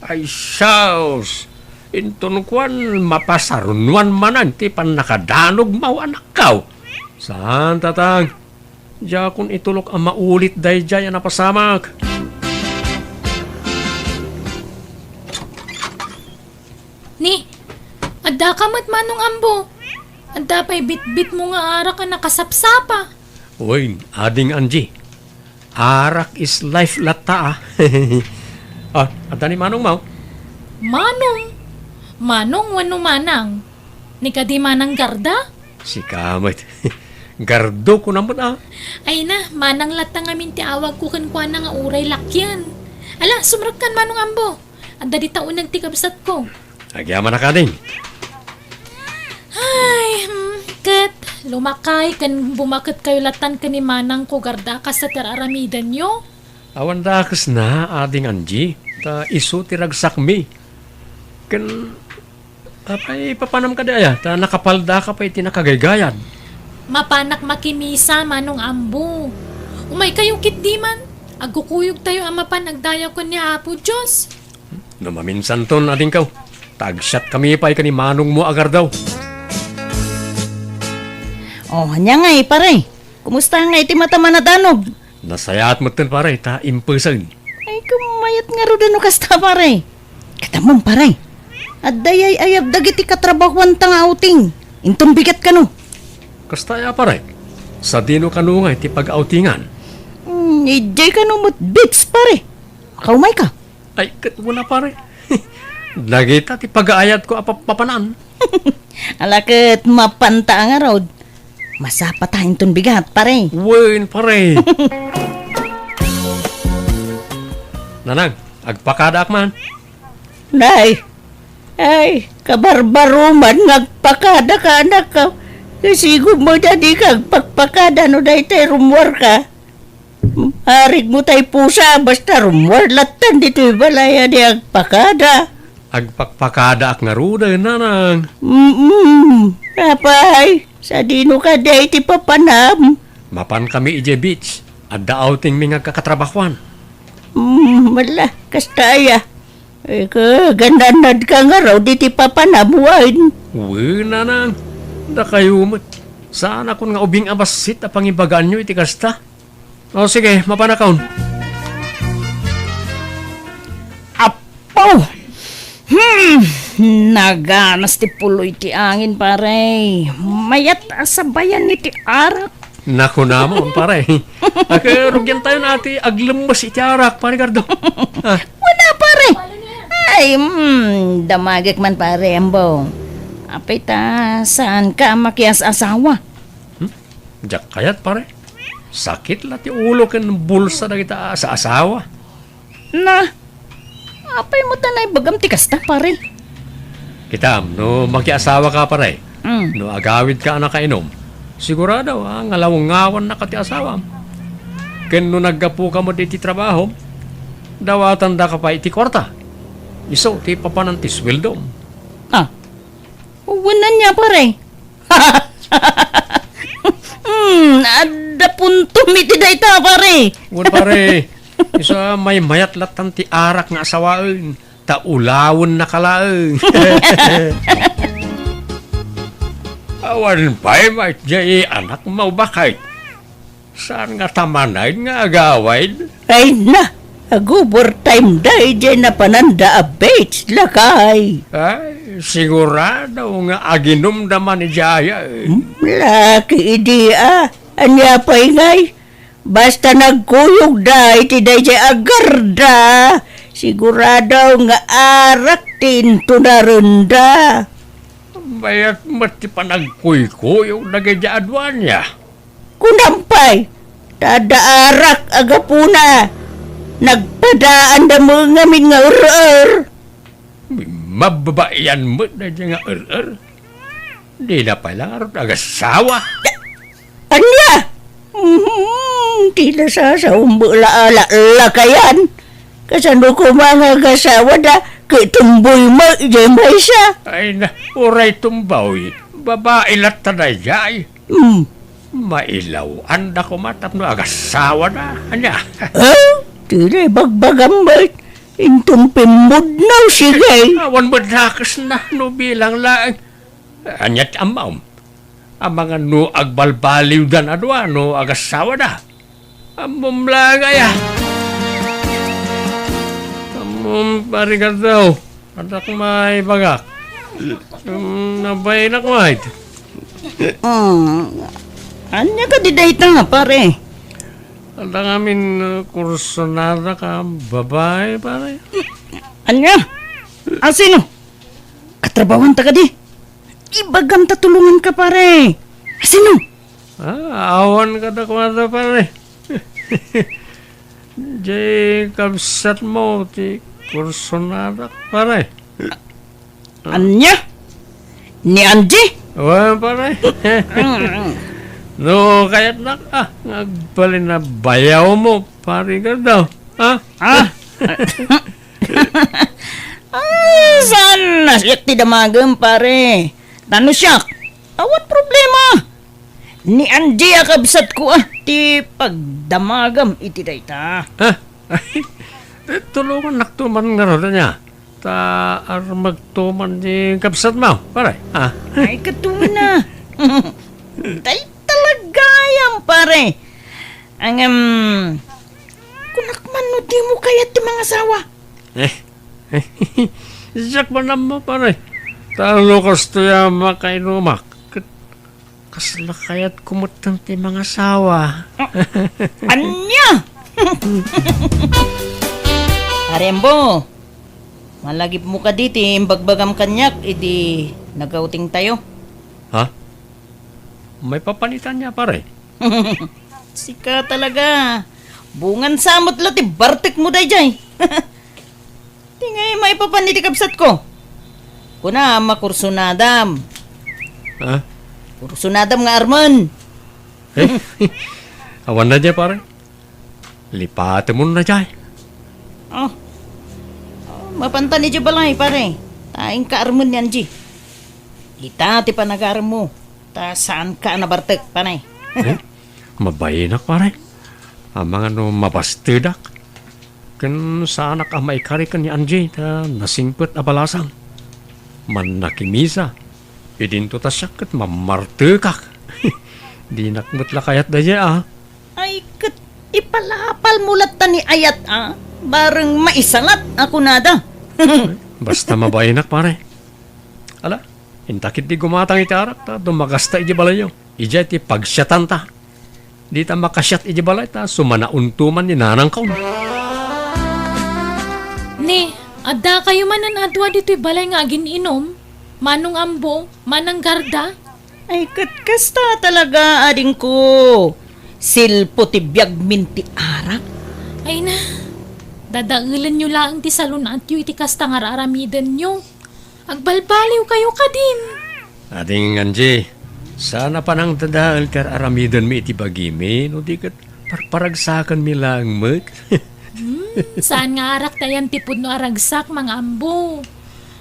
ay saus. Intunukwan, mapasarunwan manan, ti pan nakadanog mau anakaw. Saan tatang? Diya kung itulok ang maulit dahi dya yan napasamak. Ni, adda ka mat manong ambo. Adda pa'y bit-bit mo nga arak ka nakasapsapa. Uy, ading Angie. Arak is life lata ah. Adda ni Manong Mau. Manong? Manong wano manang? Ni kadi manang garda? Si Kamit. Gardo ko naman ah. Ay na, manang latang amin ti awag ko kan kwa nga uray lakyan. Ala, sumrakan manong ambo. Anda di taon nagtikabsat ko. Agyaman na ka din. Ay, ket. Lumakay kan bumakit kayo latan ka ni manang ko garda ka sa teraramidan nyo. Awan dakas na, ading Angie. Ta iso tiragsak mi. Kan, apay papanam ka daya. Ta nakapalda ka pa iti nakagaygayan. Mapanak makimisa manong ambo. Umay kayong kitdiman. Agkukuyog tayo amapan nagdaya ko niya Apo Diyos. No maminsan ton ading kaw. Tagsyat kami pa ka ni manong mo agar daw. Oh, hanya nga pare. Kumusta nga iti mata manadanog? Nasayat mo ton pare, ta impesan. Ay, kumayat nga ro dano kasta pare. Katamon pare. At dayay ayab dagiti katrabahuan tang outing. Inton bigat ka no. Kastaya pare. Sa dino kanungay ti pag-outingan. Ijay ka no mo't bits pare. Kaumay ka. Ay, kat wala pare. Nagita ti pag-aayat ko papanan. Alakit mapanta nga rod. Masapatahin ton bigat pare. Wen pare. Nanang, agpakadak man. Nay. Ay, kabarbaruman ngagpakada ka anak ka. Kasi mo dadi kag pagpakada no dahi tayo rumwar ka. Harig mo tayo pusa basta rumwar latan dito balaya di agpakada. Agpakpakada ak nga ruda, nanang. Rapay, sa dino ka dahi ti papanam. Mapan kami ije beach. At da outing mi nga kakatrabahuan. Mala, kastaya. Eh, gandanad ka nga raw di ti papanamuan. Wen, nanang. Da kayo mo't. Saan akong nga ubing abasit a pangibagaan nyo iti kasta? O sige, mapanakaon. Apaw! Naganas ti puloy ti angin pare. Mayat asabayan ni ti arak. Naku namon, pare. Rugyan tayo nati aglembas iti arak, pare Gardo. Wala pare. Ay, damagik man pare ambo. Apay ta, saan ka makias asawa? Diyak kayat, pare. Sakit la ti ulo ken bulsa na kita sa asawa. Na, apay mo tanay bagam ti kasta pare. Kitam, no makiasawa ka, pare. No agawid ka na kainom. Sigurado, ngalaw-ngawan na ka ti asawa. Ken no naggapu ka mo di ti trabaho, dawatan da ka pa iti kwarta. Iso, ti papanan ti sweldo. Uwanan niya pare. Ada punto miti dayta pare. Wan pare, isa may mayat latan ti arak nga asawaan. Ta ulawon na kalaang. Awan pa'y may jay anak mo bakay. Saan nga tamanay nga agawid? Ay na, agubor time day dyan na pananda a beach lakay. Ay, sigurado nga aginom naman ni Jaya. Laki idea, anya pa'y ngay. Basta nagkuyog da, iti day jay agarda. Sigurado nga arak tinto na runda. Mayat mati pa nagkuy-kuy yung nagayadwan niya. Kunampay, tada arak agapuna. Nagpadaan da mga nga ur-ur. Mababayan mo na dyan nga Di na pala rin agasawa. Anya? Tila sa umbula-ala lakayan. Kasano ko mga gasawa da, kay tumboy mo, ijay mo siya. Ay na, uray tumbaw. Babae lat na jay. Mailaw, anda ko matap no agasawa na. Anya? Tila bagbagam mo. Intong pimod na sige. Awan mo dakas na no bilang lang. Anyat amaw. Ang mga no agbalbaliw dan adwa no agasawa na. Amom lang ay. Parigat daw. Anak may bagak. Nabay na kumahit. Anya ka di dayta nga pare? Anak amin kurso na ka babae pare. Anya? Sino? Katrabawan ta ka di? Ibagam tatulungan ka pare. Sino? Awan ka na kumata pare. Jay, kabsat mo, ti kursonadak, pare. Anya? Ni Angie? Wala, pare. No, kaya't ngagbalin na bayaw mo, pare ka daw. Ha? Ah? Saan nasyak ti damagam, pare? Tano siya? Awat problema? Ni Angie akabsat ko ti pagdamagam iti dayta. Ha? Ay, tulungan naktuman nga rin niya. Ta magtuman di kabsat mo, pare. Ha? Ay, katuwa na. Tay talaga yan, pare. Ang, kunakman no di mo kaya ti mga asawa. Siyak ba naman, pare? Talo kasto yung makainumak. Kasla kaya't kumutang ti mga sawa. Anya? Parembo, malagip mo ka diti, imbagbagam kanyak, idi nagauting tayo. Ha? May papalitan niya, pare. Sika talaga. Bungan samot lati, bartek mo day jay. Tingay may papaniti kabsat ko. Kuna, makursunadam. Ha? Kursunadam nga arman. Awan na dyan, pare. Lipatin mo na dyan. Oh. Mapanta ni Diyo balay, pare. Taing ka arman yan, Ji. Ita, ti panagaram mo. Ta saan ka nabartek, panay. Mabayinak, pare. Ang mga mabastidak. Kan sa anak may karikan ni Angie ta nasingpet abalasang. Man nakimisa. Idinto ta siyakat mamartekak. Di nakmutla kayat daya Ay, kat ipalapal mulat ta ni Ayat, Bareng maisalat ako nada. Basta mabayinak, pare. Ala, intakit di gumatang itarak ta dumagasta iji balayo. Ija ti pagsyatan ta. Di ta makasyat iji balay ta sumanauntuman ni nanang kaun. Ni, adda kayo manan adwa dito'y balay nga gininom. Manong ambo, manang garda. Ay, kat kasta talaga, ading ko. Silpo ti biyag minti arak. Ay na, dadailan nyo lang ti salon at yu iti kasta nga raramidan nyo. Agbalbaliw kayo ka din. Ating Angie, sana pa nang dadaal kar aramidan mi iti bagimi, no di kat parparagsakan mi lang mek. Saan nga arak tayan tipod no aragsak mga ambo.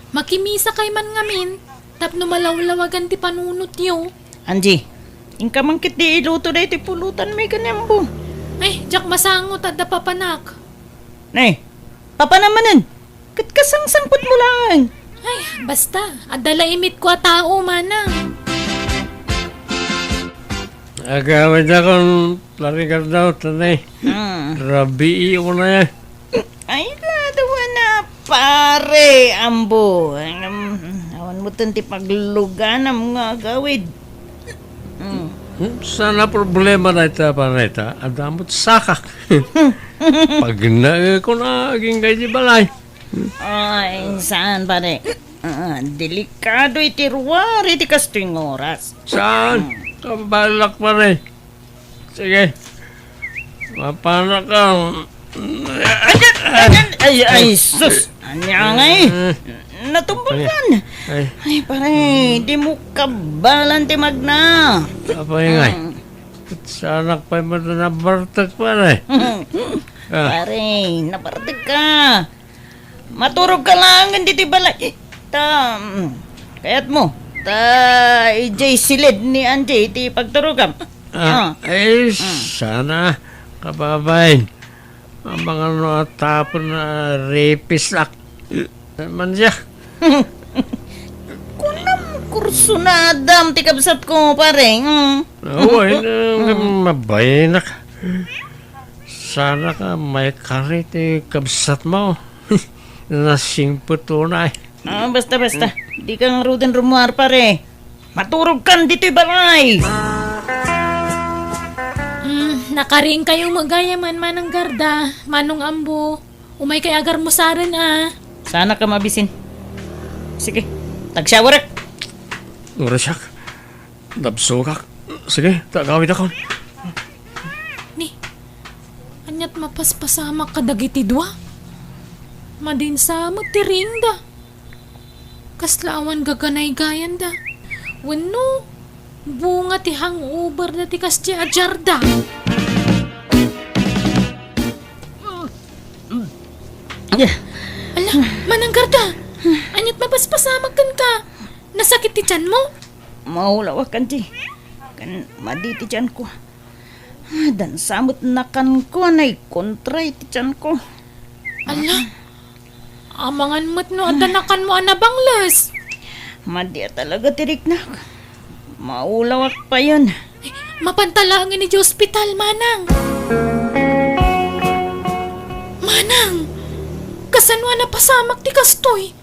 Makimisa kay man ngamin, tapno malawlawagan ti panunot nyo. Angie, ingka mangkit di iluto na iti pulutan may kanyambo. Ay, jak masangot at dapapanak. Nay, papa namanan. Kat kasangsangpot mo lang. Ay, basta, adala imit ko a tao manang. Agawin akong larigar daw, tanay. Rabi ko na yan. Ay, nadawa na, pare, ambo. Awan mo tanti paglugan ang mga gawid. Sana problema na ita pa na ita. Adamot sakak. Pag na ko na aging kay di balay. Ay, saan, pare? Delikado iti ruwar, iti kastuing oras. Saan? Kabalak pa rin. Sige. Mapana ka. Ay, sus! Anya nga natumbakan. Ay, pare, di mo kabalan ti magna. Apa ingay? Sanak pa mo na nabartag pa rin. Pare, napartig ka. Maturog ka lang, hindi ti balay. Kayat mo. Ijay silid ni Angie, ti pagturugam. Ay, sana. Kababayin. Ang mga natapon na rapist act. Man siya. Kunam kursunadam ti kabsat ko, pare. Oo, mabayinak. Sana ka may karit kabsat mo. Nasingpot tunay. Basta. Di kang ruden rumuar, pare. Maturog kan dito'y balay. Nakaring kayong magayaman manang garda, manong ambo. Umay kay agar mo sarin Sana ka mabisin. Sige, tagsyawarak. Ngurasyak. Dabsukak. Sige, tagawid ako. Ni, Anyat mapaspasama ka dagiti dua. Madinsa mo tiringda. Kaslaawan gaganay gayan da. Wano, bunga ti hangover na ti kasdi ajarda. Ala, mananggarda. Anyat mapaspasama kan ka. Nasakit ti tiyan mo? Maulawa kan ti. Kan maditi tiyan ko. Dan samot na kan ko na kontray ti tiyan ko. Ala, amangan mo't no adanakan mo anabanglas. Madi talaga tirik na. Maulawak pa yun. Mapantalangin ni di ospital, Manang. Manang, kasanwa na pasamak ti kastoy.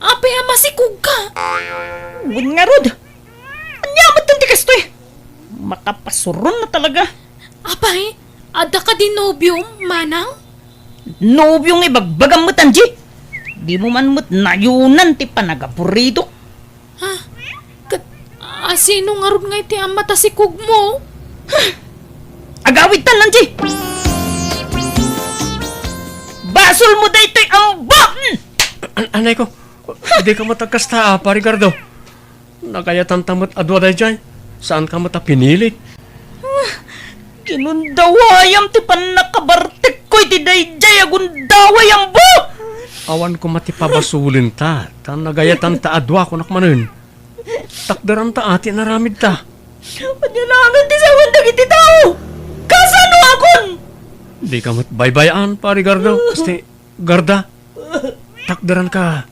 Apay ama sikug ka. Win nga rod. Anyamat ang tikas to eh. Makapasuron na talaga. Apay, ada ka di nobyong, Manang? Nobyong ibagbagang mo tanji. Di mo man mo't nayunan ti panagapurido. Ha? Sino nga ron nga iti ama ta sikug mo? Agawit tan nanji. Basol mo da ito'y amba. Anay ko, hindi ka matagkasta, Parigardo. Nagayatan tamot adwa day jay. Saan ka mata pinilit? Kinundawayam ti panakabartek ko iti dayjay agundawayam bo. Awan ko matipabasulin ta. Ta nagayatan ta adwa ko nakmanun. Takdaran ta ati naramid ta. Panyalanan ti sawan dagiti tao. Kasano akon? Di ka matbaybayan, Parigardo. Este, Garda. Takdaran ka.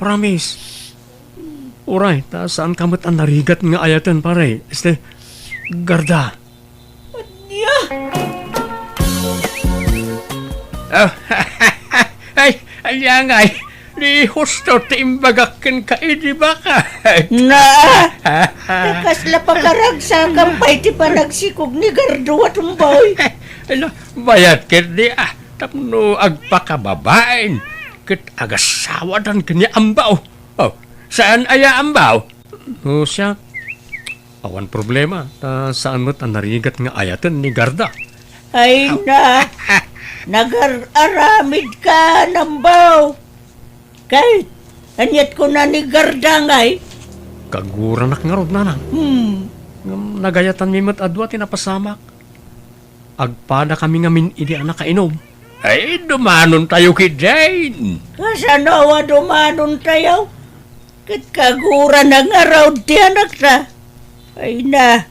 Promise. Uray, ta saan ka mat ang narigat nga ayatan, pare? Este, Garda. Niya. Oh, ay, aliyangay. Di husto tiimbagakin ka, di ba ka? Na! Nakasla pa karagsakan pa iti panagsikog ni Gardo at umboy. Ano, bayat kit di tapno agpakababain. Kit agasawadan kanya ambaw. Oh, saan aya ambaw? O siya, awan problema. Saan mo't ang narigat nga ayatan ni Garda? Ay na! Nag-aramid ka, nambaw! Kahit, anyat ko na ni Garda ngay. Kaguranak nga rod nanang. Nagayatan mi mo't adwa tinapasamak. Agpada kami nga idi anak kainom. Ay, dumanon tayo kid Jane. Kasanawa dumanon tayo. Kat kagura na nga raw ti anak ta. Ay na,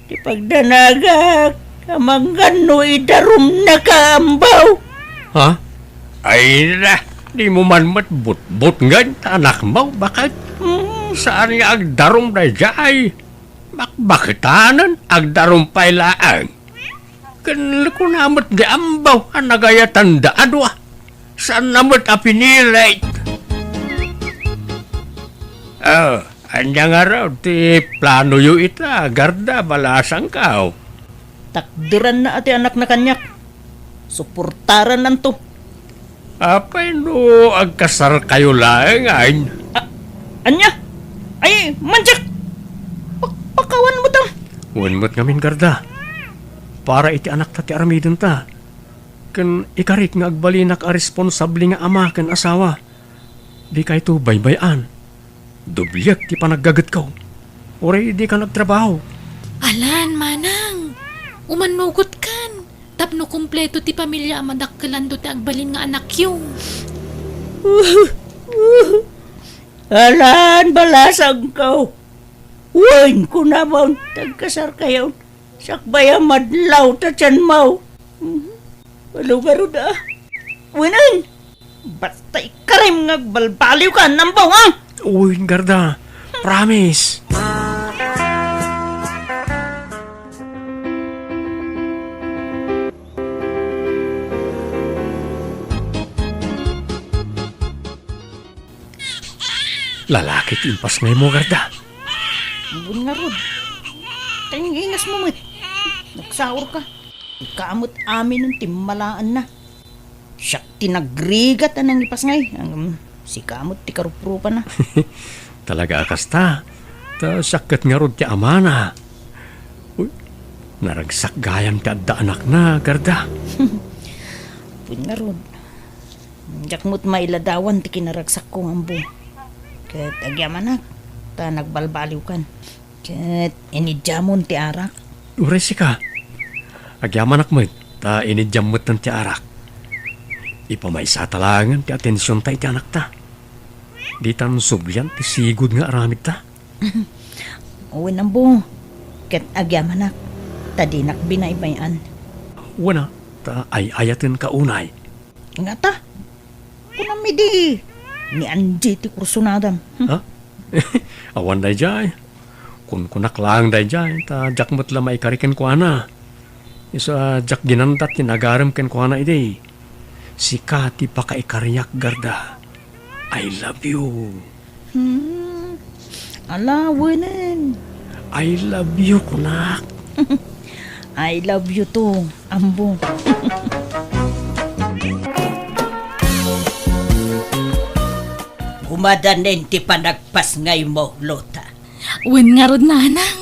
di pagdanaga, kamanggan no idarum na kaambaw. Ha? Ay na, di mo man matbut-but nga anak mo. Bakit? Saan nga agdarom na jay? Bakitanan agdarom pailaan. Kanlako namot di ambaw ang nagayatan da adwa. Saan namot apinilit? Oh, anya nga raw, ti plano yu ita, Garda, balasang ka. Takdiran na ati anak na kanyak. Suportaran nanto. Apay no, agkasar kayo lang, ay. Anya? Ay, manjak! Pakawan mo tam. Unmot ngamin, Garda. Para iti anak ta ti aramidon ta. Kan ikarik nga agbalinak a responsable nga ama kan asawa. Di ka ito baybayan. Dubliak ti panaggagat ko. Oray di ka nagtrabaho. Alan, Manang. Umanugot kan. Tapno kumpleto ti pamilya amadakkelan do ti agbalin nga anak yung. Alan, balasang ka. Uwain ko naman. Tagkasar kayo. Sakbaya madlaw ta tiyan mo. Walugaro da. Winan! Basta ikarim nga balbaliw ka, nambaw ha! Uy, Garda. Promise. Lalaki timpas ngayon mo, Garda. Bun nga rod. Tayong ingas mo mit. Nagsaur ka. Ikamot amin ng timmalaan na. Siyak tinagrigat anang ipas ngay. Si kamot ti karuprupa na. Talaga akasta. Ta sakit nga rod ti amana. Uy, Naragsak gayam ti adda anak na, garda. Pungarod. Jakmut mailadawan ti kinaragsak kong ambo. Kat agyamanak, ta nagbalbaliw kan. Kat inidyamon ti arak. Uresi ka. Agyaman akmet, ta inidyamot ng ti arak. Ipamaysa talangan ti atensyon ta iti anak ta. Di tan subyan ti sigud nga aramid ta. Uwin ambo. Kat agyamanak, ta di nakbinaybayan. Wana, ta ay ayatin ka unay. Nga ta. Kunami di. Ni Anji ti kursunadam. Ha? Awan day jay. Kun kunak lang day jay, ta jakmot lamay kariken ko ana. Isa jak ginantat tinagaram ken ko ana ide. Si Kati pa kaikariyak garda. I love you. Ala, wanan. I love you, kunak. I love you too, ambo. Umadanin ti panagpas ngay mo, Lota. Wen nga rod nanang.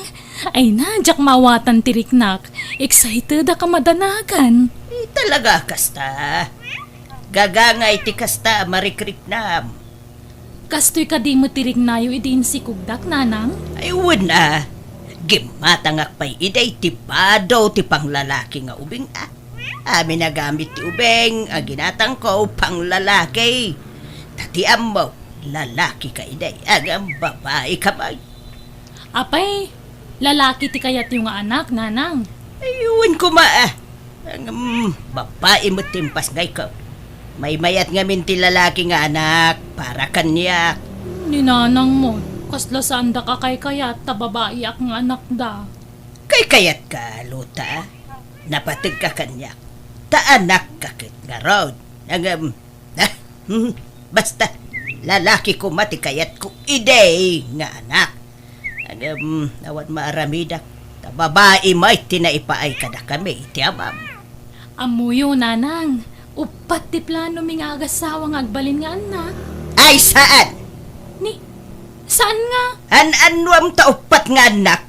Ay na, jak mawatan tiriknak. Excited ka madanagan. Talaga kasta. Gagangay ti kasta marikrik na. Kastoy ka di mo tiriknayo idin si kugdak nanang. Ay na. Gimatangak pa'y iday ti padaw ti panglalaki nga ubing Amin na gamit ti ubeng, aginatang ko panglalaki. Tatiam mo, lalaki ka iday, agam babae ka ba? Apay, lalaki ti kayat yung anak, nanang. Ayun ko Ang babae mo timpas ngay ko. May mayat nga minti lalaki nga anak, para kanyak. Ni nanang mo, kasla sanda ka kay kayat, tababae ak nga anak da. Kay kayat ka, Lota. Napatag ka kanyak. Taanak kakit nga road. Basta, lalaki ko mati kayat ko iday nga anak. Nawad maaramidak. Babae may tinaipaay kada kami, iti amam. Amuyo, nanang. Upat ti plano mi nga agasawa nga agbalin nga anak. Ay saan? Ni, saan nga? An-anwam ta upat nga anak.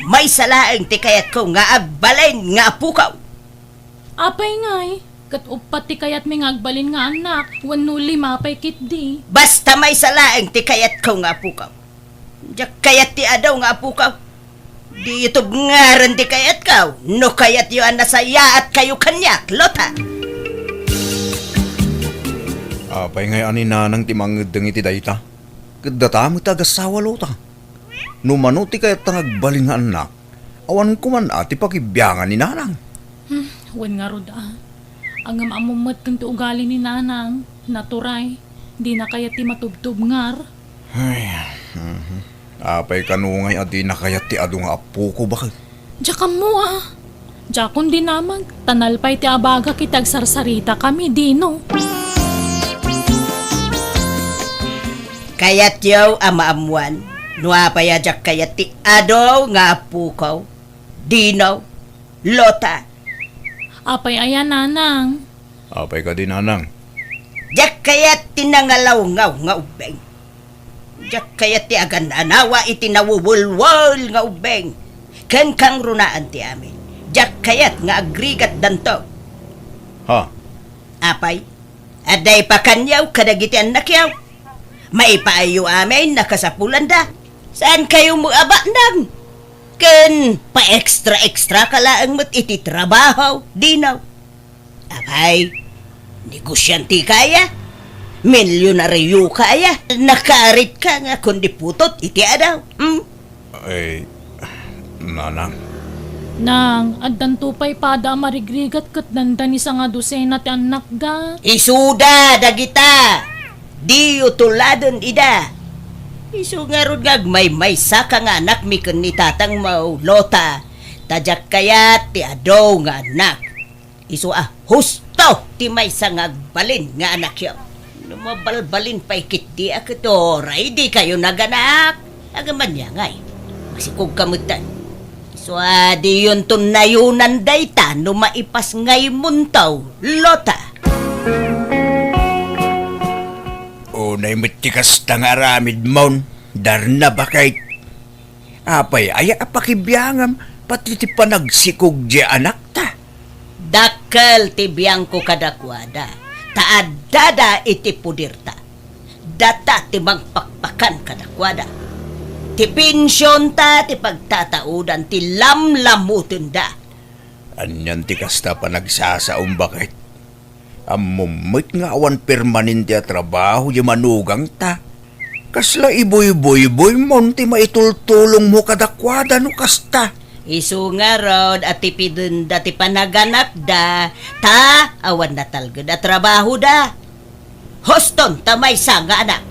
May salaang ti kayat ko nga agbalin nga apukaw. Apay ngay, kat upat ti kayat mi nga agbalin nga anak. Wano lima pay kit di. Basta may salaang ti kayat ko nga apukaw. Diyak kayat ti adaw nga apukaw. Di ito ngaran ti kayat kaw. No kayat yu an nasaya at kayo kanyak, Lota. Apay ngay ani nanang ti mangedeng iti dayta. Kadata mo ti agasawa, Lota. Numano ti kayat tangagbaling nga anak. Awan kuman ati pakibyangan ni nanang. Wan nga rod Ang amamumot kang ugali ni nanang. Naturay. Di na kayat ti matubtub ngar. Apay kanungay ati nakayat ti adu nga apo ko bakit? Diyakan mo Diyakon di namag. Tanalpay ti abaga kitag sarsarita kami, dino. Kayat yaw amaamuan. Nuapayadyak kayat ti adaw nga apukaw. Dinaw, Lota. Apay ayan, nanang. Apay ka din nanang. Diyak kayat tinangalaw nga ubeng. Diyak kayat ti agan anawa iti nawuwulwul nga ubeng. Ken kang runaan ti amin. Diyak kayat nga agrigat danto. Ha? Apay, aday pa kanyaw kadagiti anak yaw. Maipaayo amin nakasapulan da. Saan kayo mo aba nang? Ken pa-extra ka laang mat iti trabaho, dinaw. Apay, negosyante kaya? Milyonaryo kaya? Nakarit ka nga kundi putot iti adaw. Ay, nanang. Nang, addan tupay pada marigrigat kat dandan isa nga dosena ti anak da. Isuda dagita. Di utuladon ida. Isu nga ron nga may saka nga anak mi ken ni tatang mau, Lota. Tadyak kayat ti adaw nga anak. Isu husto ti may sangag balin nga anak yaw. Lumabalbalin pa'y kiti akitoray di kayo naganak. Agaman niya ngay. Masikog kamutan. So, di yun tunayunan dayta no maipas ngay muntaw, Lota. O naimatikas tang aramid maun. Darna bakit? Apay, aya apakibyangam. pati ti panagsikog di anak ta. Dakkel ti biyang ko kadakwada. Taadada iti pudirta. Data ti magpakpakan kadakwada. Ti pensyon ta ti pagtataudan ti lamlamutin da. Anyan ti kasta panagsasaom bakit? Amumit nga awan permanente a trabaho di manugang ta. Kasla iboy-boy-boy mon ti maitultulong mo kadakwada no kasta. Isu nga rod at tipidun da ti panaganak da. Ta awan na talga da trabaho da. Hoston ta may sanga anak.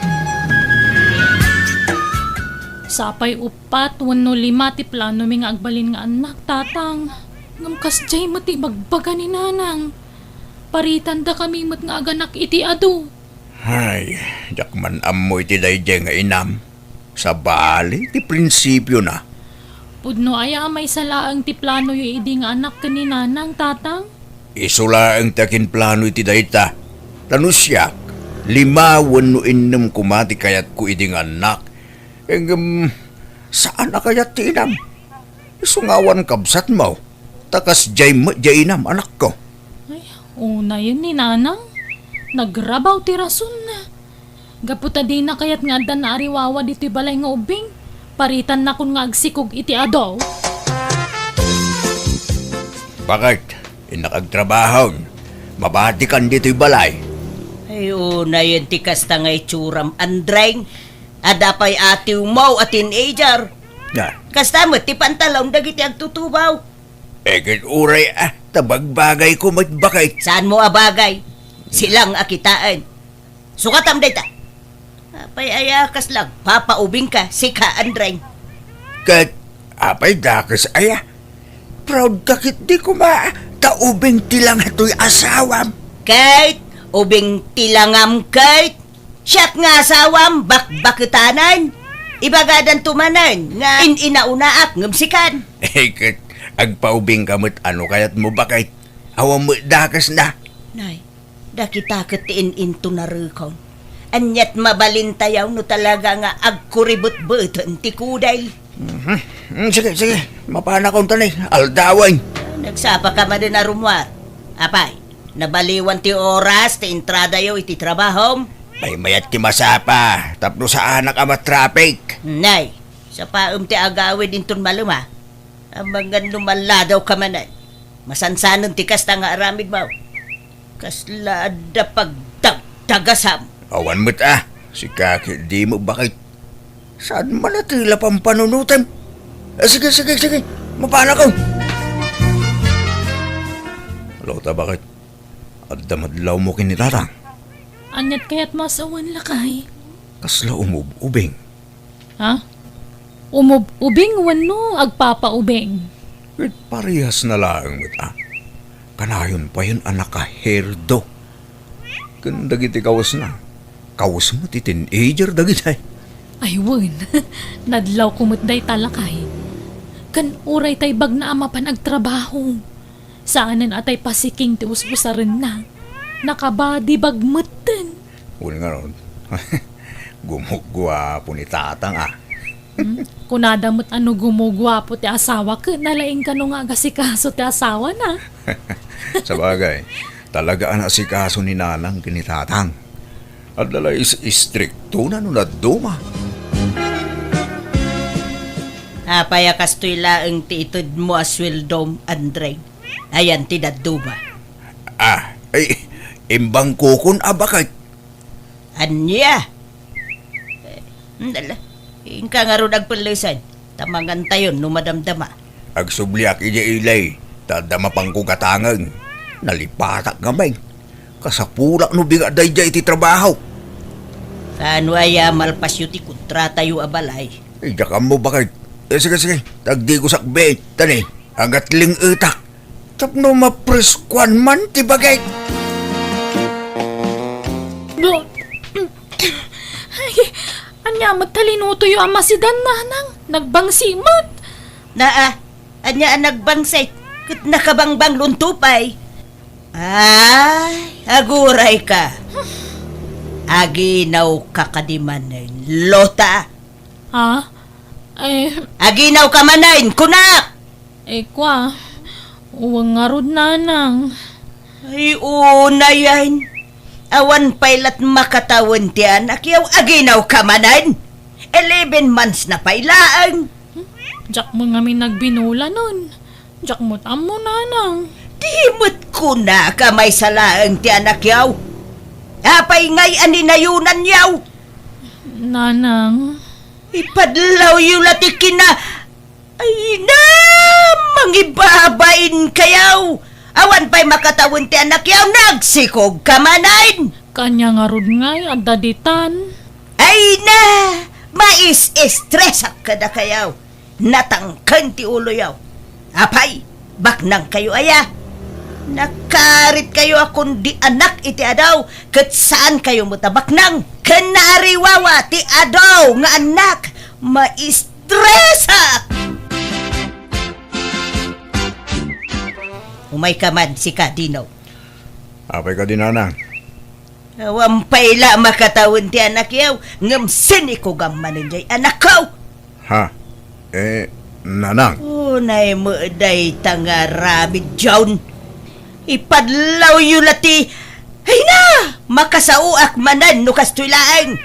Sapay upat, 105 ti plano mi nga agbalin nga anak, tatang. Ngam kasjay mo ti bagbaga ni nanang. Paritan da kami mat nga aganak iti adu. Ay, jakman amoy ti dayjay nga inam. Sa bali, ti prinsipyo na. Pudno aya may salaang ti plano yu idi nga anak ka ni nanang, tatang. Isula ang takin plano iti dayta. Tanusyak, 5 no 6 kumati kayat ko idi nga anak. Saan na kayat ti inam? Isungawan kabsat mo. Takas jay inam anak ko. Ay, una yun ni nanang. Nagrabaw ti rason na. Gaputa di na kayat nga dan na ariwawa dito balay nga ubing. Paritan na kun nga agsikog iti adaw. Bakit? Inakagtrabaho. Mabati kan dito'y balay. Ay una yun ti kasta nga itsuram andreng. Adapay atiw mo a teenager. Na, Kasta mo ti pantalong dagiti agtutubaw. egit uray tabagbagay ko matbakay. Saan mo abagay? Silang akitaan. Sukatam data. Apay ayakas lang. Papaubing ka, sika andreng. Kat, apay dakas aya. Proud kakit di ko taubing tilang ito'y asawam. Kait, ubing tilangam kait. Siyak nga asawam, bakbakitanan. Ibagadan tumanan, nga inaunaak ngumsikan. Kat, agpaubing kamot ano kayat mo bakay. Awang mo dakas na. Nay, dakita katiin into na rukon. Anyat mabalintayaw no talaga nga agkuribot-buton ti kuday. Sige. Mapana kong tanay. Aldaway. Nagsapa ka man din na rumwar. Apay, nabaliwan ti oras ti entrada yo iti trabahom. May mayat ti masapa. Tapno sa anak ama traffic. Nay, sa paum ti agawid inton maluma. Ang mga numaladaw ka manan. Masansanon ti kasta nga aramid mo. Kaslada pagdagdagasam. Awan mo't si Kaki di mo bakit. Saan man natila pang panunutan? Sige. Mapana ko. Lota bakit? Addamadlaw mo kinitatang. Anyat kaya't masawan lakay. Kasla umubing. Ha? Umubing wano agpapaubing. Wait, parehas na lang mo't Kanayon pa yun anak ka herdo. Kan dagiti kawas na. Kawas mo ti teenager dagitay. Ay wen, nadlaw kumutday talakay. Kan uray tay bag na ama pan agtrabaho. Saanan atay pasiking ti usbusarin na. Nakabadi bagmutten. Uli nga ron. Gumugwapo ni tatang Kunadamot ano gumugwapo ti asawa ka, nalaing ka no nga gasikaso ti asawa na. Sa bagay, talaga ang asikaso ni nanang kinitatang. At dala istrikto na nung naduma. Apayakas to'y laeng ti itod mo aswildom, Andreng. Ayan ti daduma. Imbang kukun abakay. Anya? Dala. Ingka nga ron agpalisan. Tamangan tayon numadamdama. Agsubliak ija ilay, tadama pang kugatangan. Nalipatak gamay. Kasapulak no biga dayjay iti trabaho. Kano aya malpasyo ti kontrata yu abalay. Ijakam mo bakit? Sige. Tagdi ko sakbe. Tani, agatling utak. Tapno mapreskuan man ti bagay. Ay, anya matalinuto yung ama si Dan nanang. Nagbangsimot. Anya nagbangsay. Kat nakabangbang luntupay. Ay, aguray ka. Aginaw ka kadimanin, Lota. Ha? Eh, Aginaw ka manayin, kunak! Kwa, uwang nga rod nanang. Ay, una yan. Awan pailat makatawan ti anak yaw, aginaw ka manan. 11 months na pailaan. Jak mo nga mi nagbinula nun. Jak mo tamo nanang. Dimot ko na kamay sa laang ti anak yaw. Apay ngay aninayunan yaw. Nanang, Ipadlaw yung latikin na. Ay na, mangibabain kayaw. Awan pa'y makatawan ti anak yaw, nagsikog ka manan. kanya nga rod ngay at daditan. Ay na, mais-estresak ka na kayaw. Natangkan ti ulo yaw. Apay, baknang kayo aya. Nakarit kayo akong di anak iti adaw. Kat saan kayo mutabaknang? Kanariwawa ti adaw nga anak. Maistresak! Umay ka man si Kadino. Apay ka din, nanang. Wampay la makatawin ti anak yaw. Ngam siniko gamanin jay anak ko. Ha? Nanang. Unay mo day tangaramid John. Ipadlaw yu lati. Ay na! Makasauak manan no kastuilaang.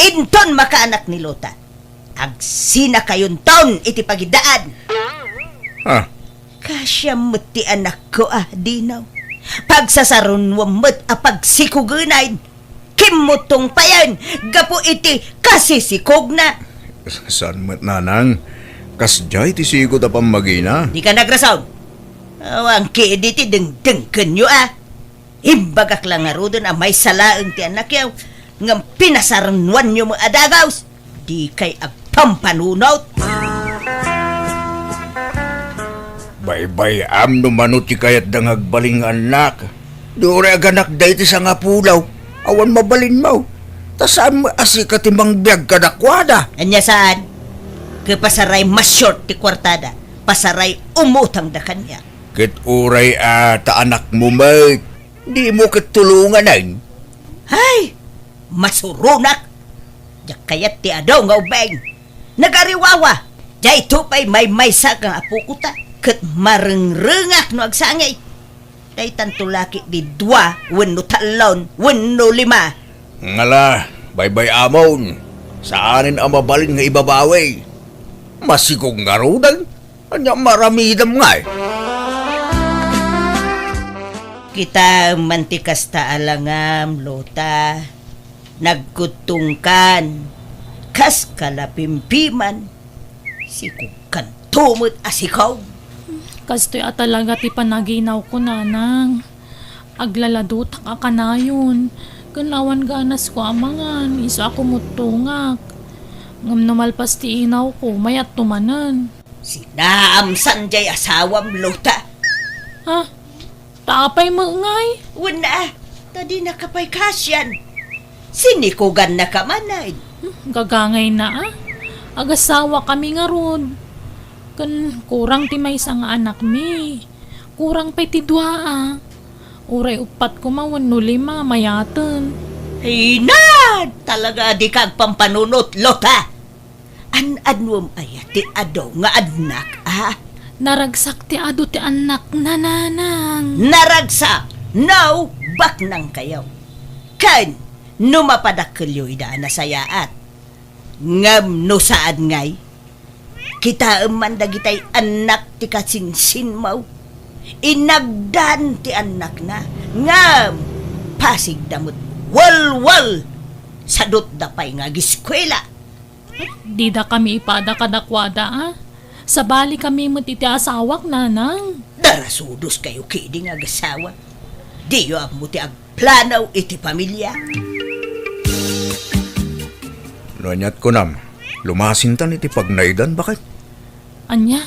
Inton makaanak ni Lota. Agsina kayon taon iti pagidaan. Ha? Kasya mo't ti anak ko Dinaw. Pagsasaron wamot pagsikugunain. Kimutong pa yan. Gapo iti kasisikog na. Saan mo't, nanang? Kasjay ti sigod a pamagina. Di ka nagrasaw. Awang kiedi ti deng-dengken nyo Imbagak lang nga rodon may salaang ti anak yaw. Ngam pinasarunwan nyo mo adagaws. Di kay agpampanunot. Bay-bay no manot ti kayat dangagbaling anak. Dure aganak day ti sa nga pulaw. Awan mabalin mo. Tasaan mo asika ti mangbiyag kadakwada. Anya saan? Kapasaray mas short ti kwartada. Pasaray umutang da kanya. Kit uray ta anak mo, mate. Di mo kitulungan ay. Hay! Masurunak! Diyak kayat ti adaw nga ubeng. Nagariwawa! Diyay tupay may maysa kang apukuta. Kat marengrengak no agsangay. Day tantulaki di 2, wenno 3, wenno 5. Ngala, bay-bay amon. Saanin ang mabalin nga ibabawi? Masikog nga rudan. Anya maramidam nga Kita mantikas ta alangam, Lota. Nagkutungkan. Kas kalapimpiman. Sikukan tumot asikaw. Kastoy talaga ti panaginaw ko nanang. Aglaladot ka kanayon. Kanawan ganas ko amangan. Isa ako mutungak. Ngam namalpas ti inaw ko. Mayat tumanan. Sinaamsan jay asawam, Lota. Ha? Tapay mo ngay. Wala. Tadi nakapay kasyan. Sinikugan na kamanay. Gagangay na Agasawa kami nga ron. Kan kurang ti may isang anak mi. Kurang pa ti 2 Uray upat ko mawan no 5 mayatan. Ay na! Talaga di kag pampanunot, Lota. An-anwam ayati adaw nga adnak, Naragsak ti ado ti anak na nanang. Naragsak! No! Bak nang kayaw. Kan! Numapadakilyo ida na sayaat. Ngam no saad ngay. Kita man dagitay anak ti kasinsin mo. Inagdan ti anak na. Ngam! Pasig damot. Wal-wal! Sadot dapay nga giskwela. Di da kami ipada kadakwada Sa bali kami matiti asawak nanang. Darasudos kayo kidi nga gasawa. Di yo mo ti agplanaw iti pamilya. Nanyat ko nam. Lumasintan iti pagnaidan, bakit? Anya?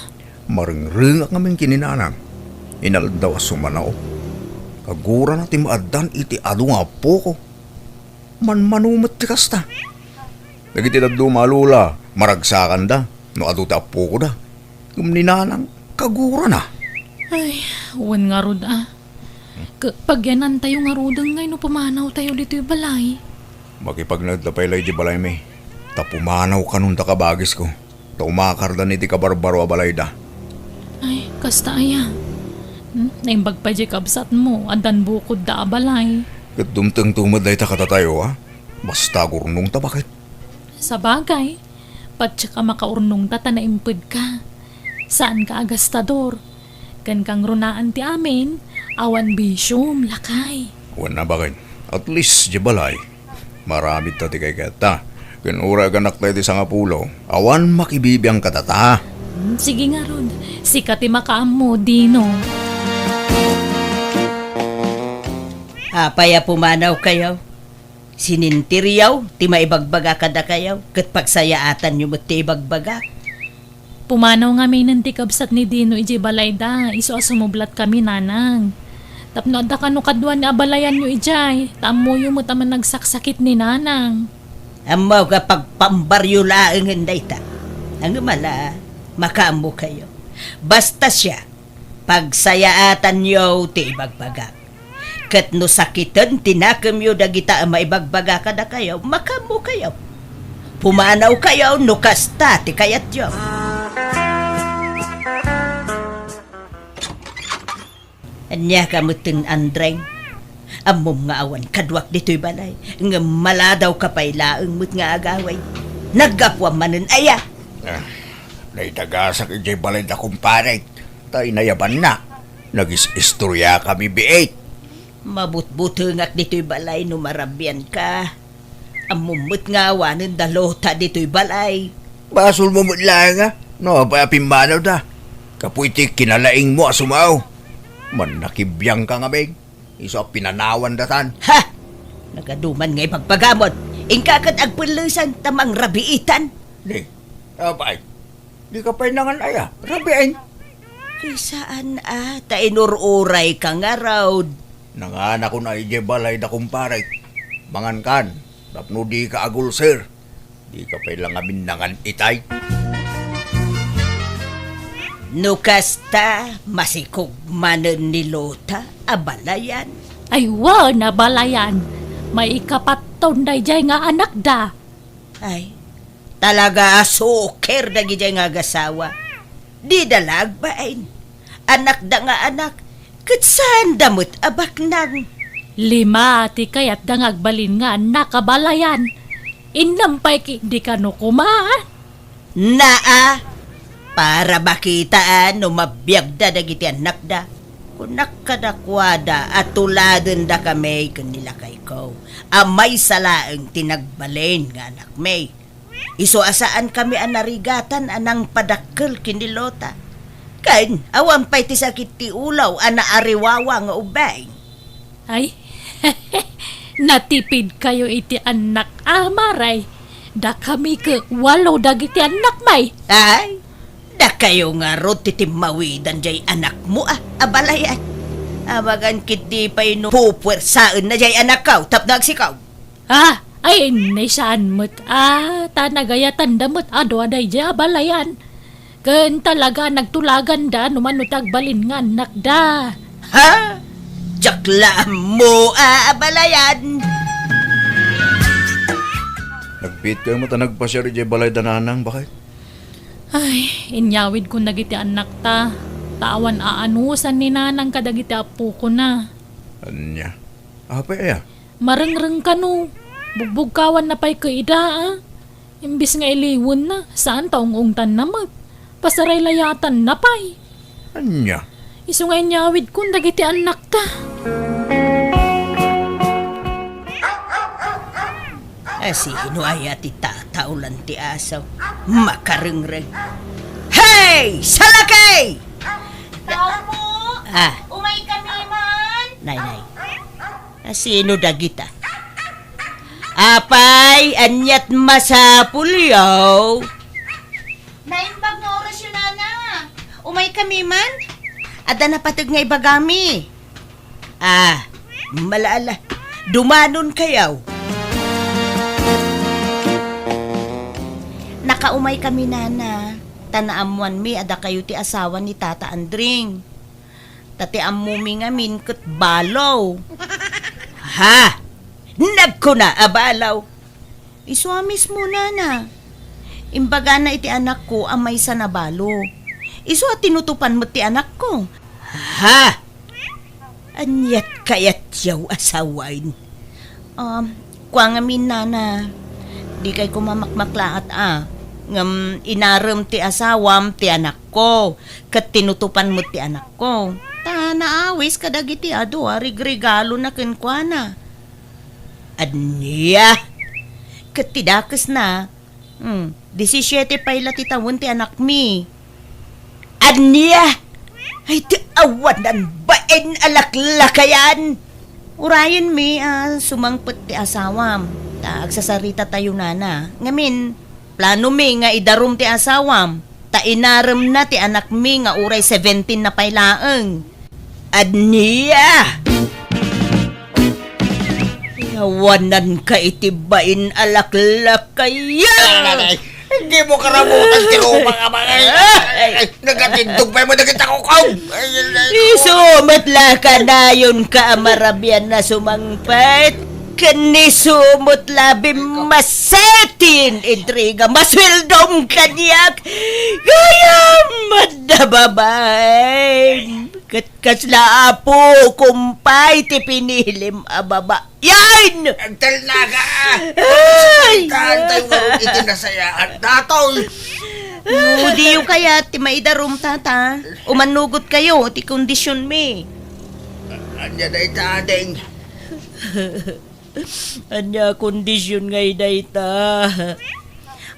Maringrengak ngamin kininanang. Inaldaw sumanaw. Kagura na ti maadan iti adu nga po ko. Manmanumat ti kasta. Nagiti na dumalula, maragsakan da. No adu ti apo ko da. Gumninanang, kagura na. Ay, uwan nga rod Pagyanan tayo nga rodang ngay no pumanaw tayo dito yung balay. Makipagnagdapaylay di balay may. Tapumanaw ka nung takabagis ko. Taumakardan iti kabarbaro a balay da. Ay, kasta aya. Naimbag pa di kabsat mo, adan bukod da abalay. Kat dumteng tumad day ta katatayo ha. Basta gurnong ta bakit? Sa bagay, patsa ka makaurnong tata na imped ka. Saan ka agastador? Kan kang runaan ti amin, awan bisyom, lakay. Wan na bakit? At least di balay. Maramit ta ti kay kata. Kan ura ganak tayo ti sangapulo. Awan makibibiyang katata. Sige nga ron, sikat ti makaam mo, Dino. Apaya pumanaw kayo. Sinintiryaw, ti maibagbaga kada kayo. Kat pagsayaatan nyo mo ti ibagbaga. Pumanaw nga may nanti kabsat ni Dino iji balay da, iso asumublat kami nanang. Tapno da kano kadwan ni abalayan nyo ijay, tamo yung mo taman nagsaksakit ni nanang. Amaw kapag pambaryo laang hinday ta. Ang mala, makaamo kayo. Basta siya, pagsayaatan nyo ti ibagbaga. Kat no sakitan, tinakam yo dagita ang maibagbaga kada kayo, makamo kayo. Pumanaw kayo, no kasta, ti kayat yo. Anya ka mutin Andreng. Amom nga awan, kadwak dito'y balay. Nga maladaw ka pa'y laang mut nga agaway. Nagapwa manen aya. Naitagasak ijay balay da kumparet. Tay nayaban na. Nagis-istorya kami biait. Mabut-butungak dito'y balay no marabyan ka. Amumut nga awanin dalota dito'y balay. Basol mo mutla nga. No, pa pimbanaw da. Kapuiti kinalaing mo asumaw. Man nakibiyang ka nga beng. Iso pinanawan datan. Ha! Nagaduman nga ipagpagamot. Ingkakat agpulisan tamang rabiitan. Di, abay. Di ka pa'y nangan aya. Rabiin. Kisaan ta inururay ka nga raw. Nangan ako na ije balay da kumparet. Mangan kan. Tapno di ka agul sir. Di ka pa'y langamin nangan itay. Nukasta masikog manen ni Lota abalayan. Ay wow, nabalayan. May ikapaton day jay nga anak da. Ay, talaga suker na gijay nga gasawa. Di dalag ba ay? Anak da nga anak, katsan damot abak nang. 5 ti kayat dangagbalin nga nakabalayan. Inampay ki di ka no kumaan. Naa, para makitaan no mabiyagda dagiti anak da. Kunak kadakwada at tuladan da kami kanila kay ko. Amay salaang tinagbalin nga anak may. Iso asaan kami anarigatan anang padakkel kinilota. Kain, awan pa'y ti sakit ti ulaw ana ariwawa nga ubay. Ay, natipid kayo iti anak amaray. Da kami ke 8 dagiti anak may. Ay, da kayo nga rot titimawidan jay anak mo abalayan. Abagan kiti pa'y no pupwersaan na jay anak kaw, tapnag sikaw. Ay, nisaan mo't tanagayatan damot aday jay abalayan. Ken talaga nagtulagan da numanutag balin nga anak da. Ha? Jakla mo abalayan. Nagpit kayo mata nagpasya rin balay dananang, bakit? Ay, inyawid ko nagiti anak ta. Tawan aanusan ni nanang kadagiti apo ko na. Anya? Apa ya? Marengreng ka no. Bugbog kawan na pa'y kaida Imbis nga iliwon na, saan taong ungtan na mag? Pasaray layatan na pa'y. Anya? Iso nga inyawid kung dagiti anak ta. Sino ay ati tataulan ti asaw? Makarengreng. Hey! Salakay! Tao mo! Ah, Umay kami man! nay. Sino dagita? Apay, anyat masapul yaw. Naimbag na oras yun, Nana. Umay kami man? Ada na patag nga ibagami. Malaala. Dumanon kayaw. Nakaumay kami, Nana. Tanaamuan mi, ada kayo ti asawa ni Tata Andring. Tati amumi nga min ket balaw. Ha? Nagko na abalaw. Iswa mismo, Nana. Imbaga na iti anak ko amay sa nabalo. Iso at tinutupan mo ti anak ko. Ha? Anyat kayat yaw asawain. Kwa nga min nana, di kay kumamakmaklaat ngam inaram ti asawam ti anak ko, kat tinutupan mo ti anak ko. Ta naawis kadagiti ado, regalo na kenkwana. Anya? Kat tidakas na, 17 pa ila ti tawon ti anak mi. Anya? Ay ti awanan baen alaklakayan. Urayan mi, sumangpet ti asawam. Ta agsasarita tayo nana. Ngamin, plano mi nga idarum ti asawam. Ta inaram na ti anak mi nga uray 17 na pailaeng. Anya? Yawanan ka itibain alaklakayan. Hindi mo karamutan tiro mga nagatindog pa mo nagkita ko kaw. Isumatla ka na yun ka amarabian na sumangpat. Kanisumot labim masetin intriga maswildom kanyak. Gayam madababay. Katkasla apo kumpay ti pinilim ababa. Yan! Ang talnaga! Ay! Taantay mo itinasayaan. Datoy! Di yung kaya ti maidarum tata. Umanugot kayo ti kondisyon mi. Anya na itadeng. Anya kondisyon ngay dayta.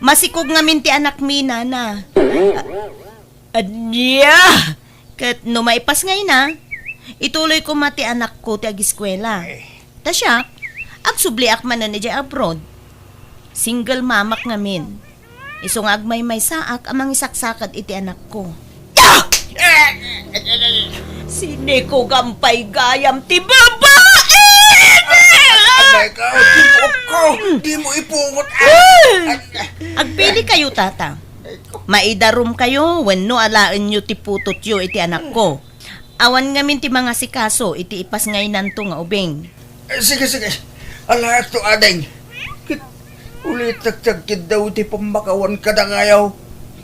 Masikog ngamin ti anak mi nana. Anya! Kat no maipas ngay na, ituloy ko mati anak ko ti agiskwela. Ta siya, agsubliak man na ni Jay abroad. Single mamak ngamin. Isong agmay may saak amang isaksakad iti anak ko. Sine ko gampay gayam ti babae! Anay ka, tipok ko. Di mo ipungot. Agpili kayo tata. Maidarum kayo wenno alaan nyo ti putot yo iti anak ko. Awan ngamin ti mga sikaso iti ipas ngay nanto nga ubeng. Sige, sige. Alahak to adeng. Ulit tagtagkid daw ti pamakawan ka na ngayaw.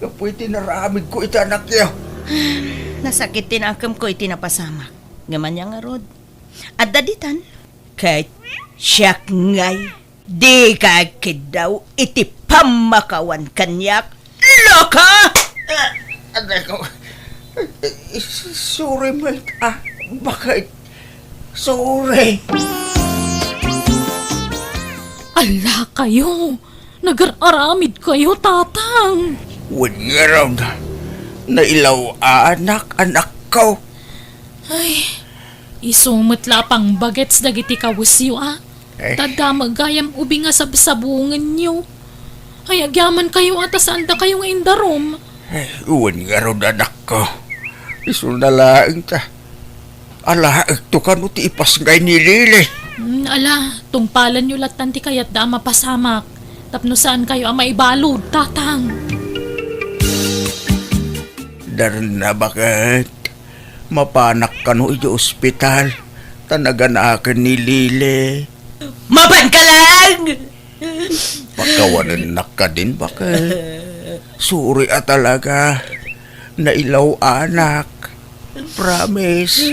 Kapoy tinaramid ko iti anak niya. Nasakit tinakam ko iti napasamak. Ngaman niya nga rod. At daditan, Kahit siyak ngay, di ka kidaw iti pamakawan kanyak. Loka! Anay ko. Sorry, mate. Bakit? Sorry. Ala kayo! Nag-aramid kayo, tatang! When you're around, nailaw anak ko. Ay, isumutla pang bagets dagiti kawusyo Tada magayam ubi nga sabsabungan nyo. Ay, agyaman kayo atas anda kayong indarom. When you're around, anak ko. Isunalaing ta. Ala, ito ka no ti ipas ngay nilili. Ala, tungpalan nyo latan ti kayat da mapasamak. Tapno saan kayo ang maibalod, tatang? Daran na bakit? Mapanak ka no iti ospital. Tanagan akin ni Lili. Maban ka lang! Pagkawanan ka din bakit? Sorry talaga. Nailaw anak. Promise.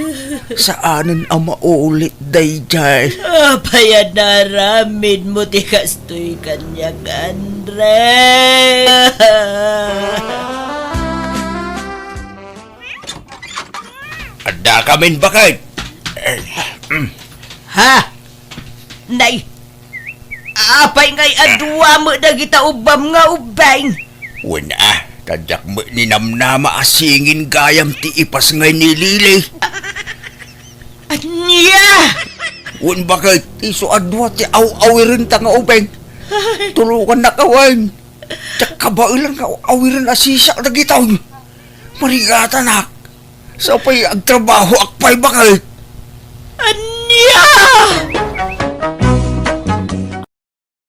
Saanin ang maulit dayjay. Apaya naramin mo ti kastoy kanyak, Andre. Ada kamin bakit? Ha? Nay, apay ngay adwa mo na kita ubam nga ubay. Wala. Tadyak mo ni namnama asingin gayam ti ipas ngay ni Lili. Anya! Wan bakit? Iso adwa ti aw-awirin ta nga ubeng. Tulukan na kawan. Tsak kabailan nga awirin asisya na gitaw. Marigata nak. Sapay agtrabaho akpay bakit?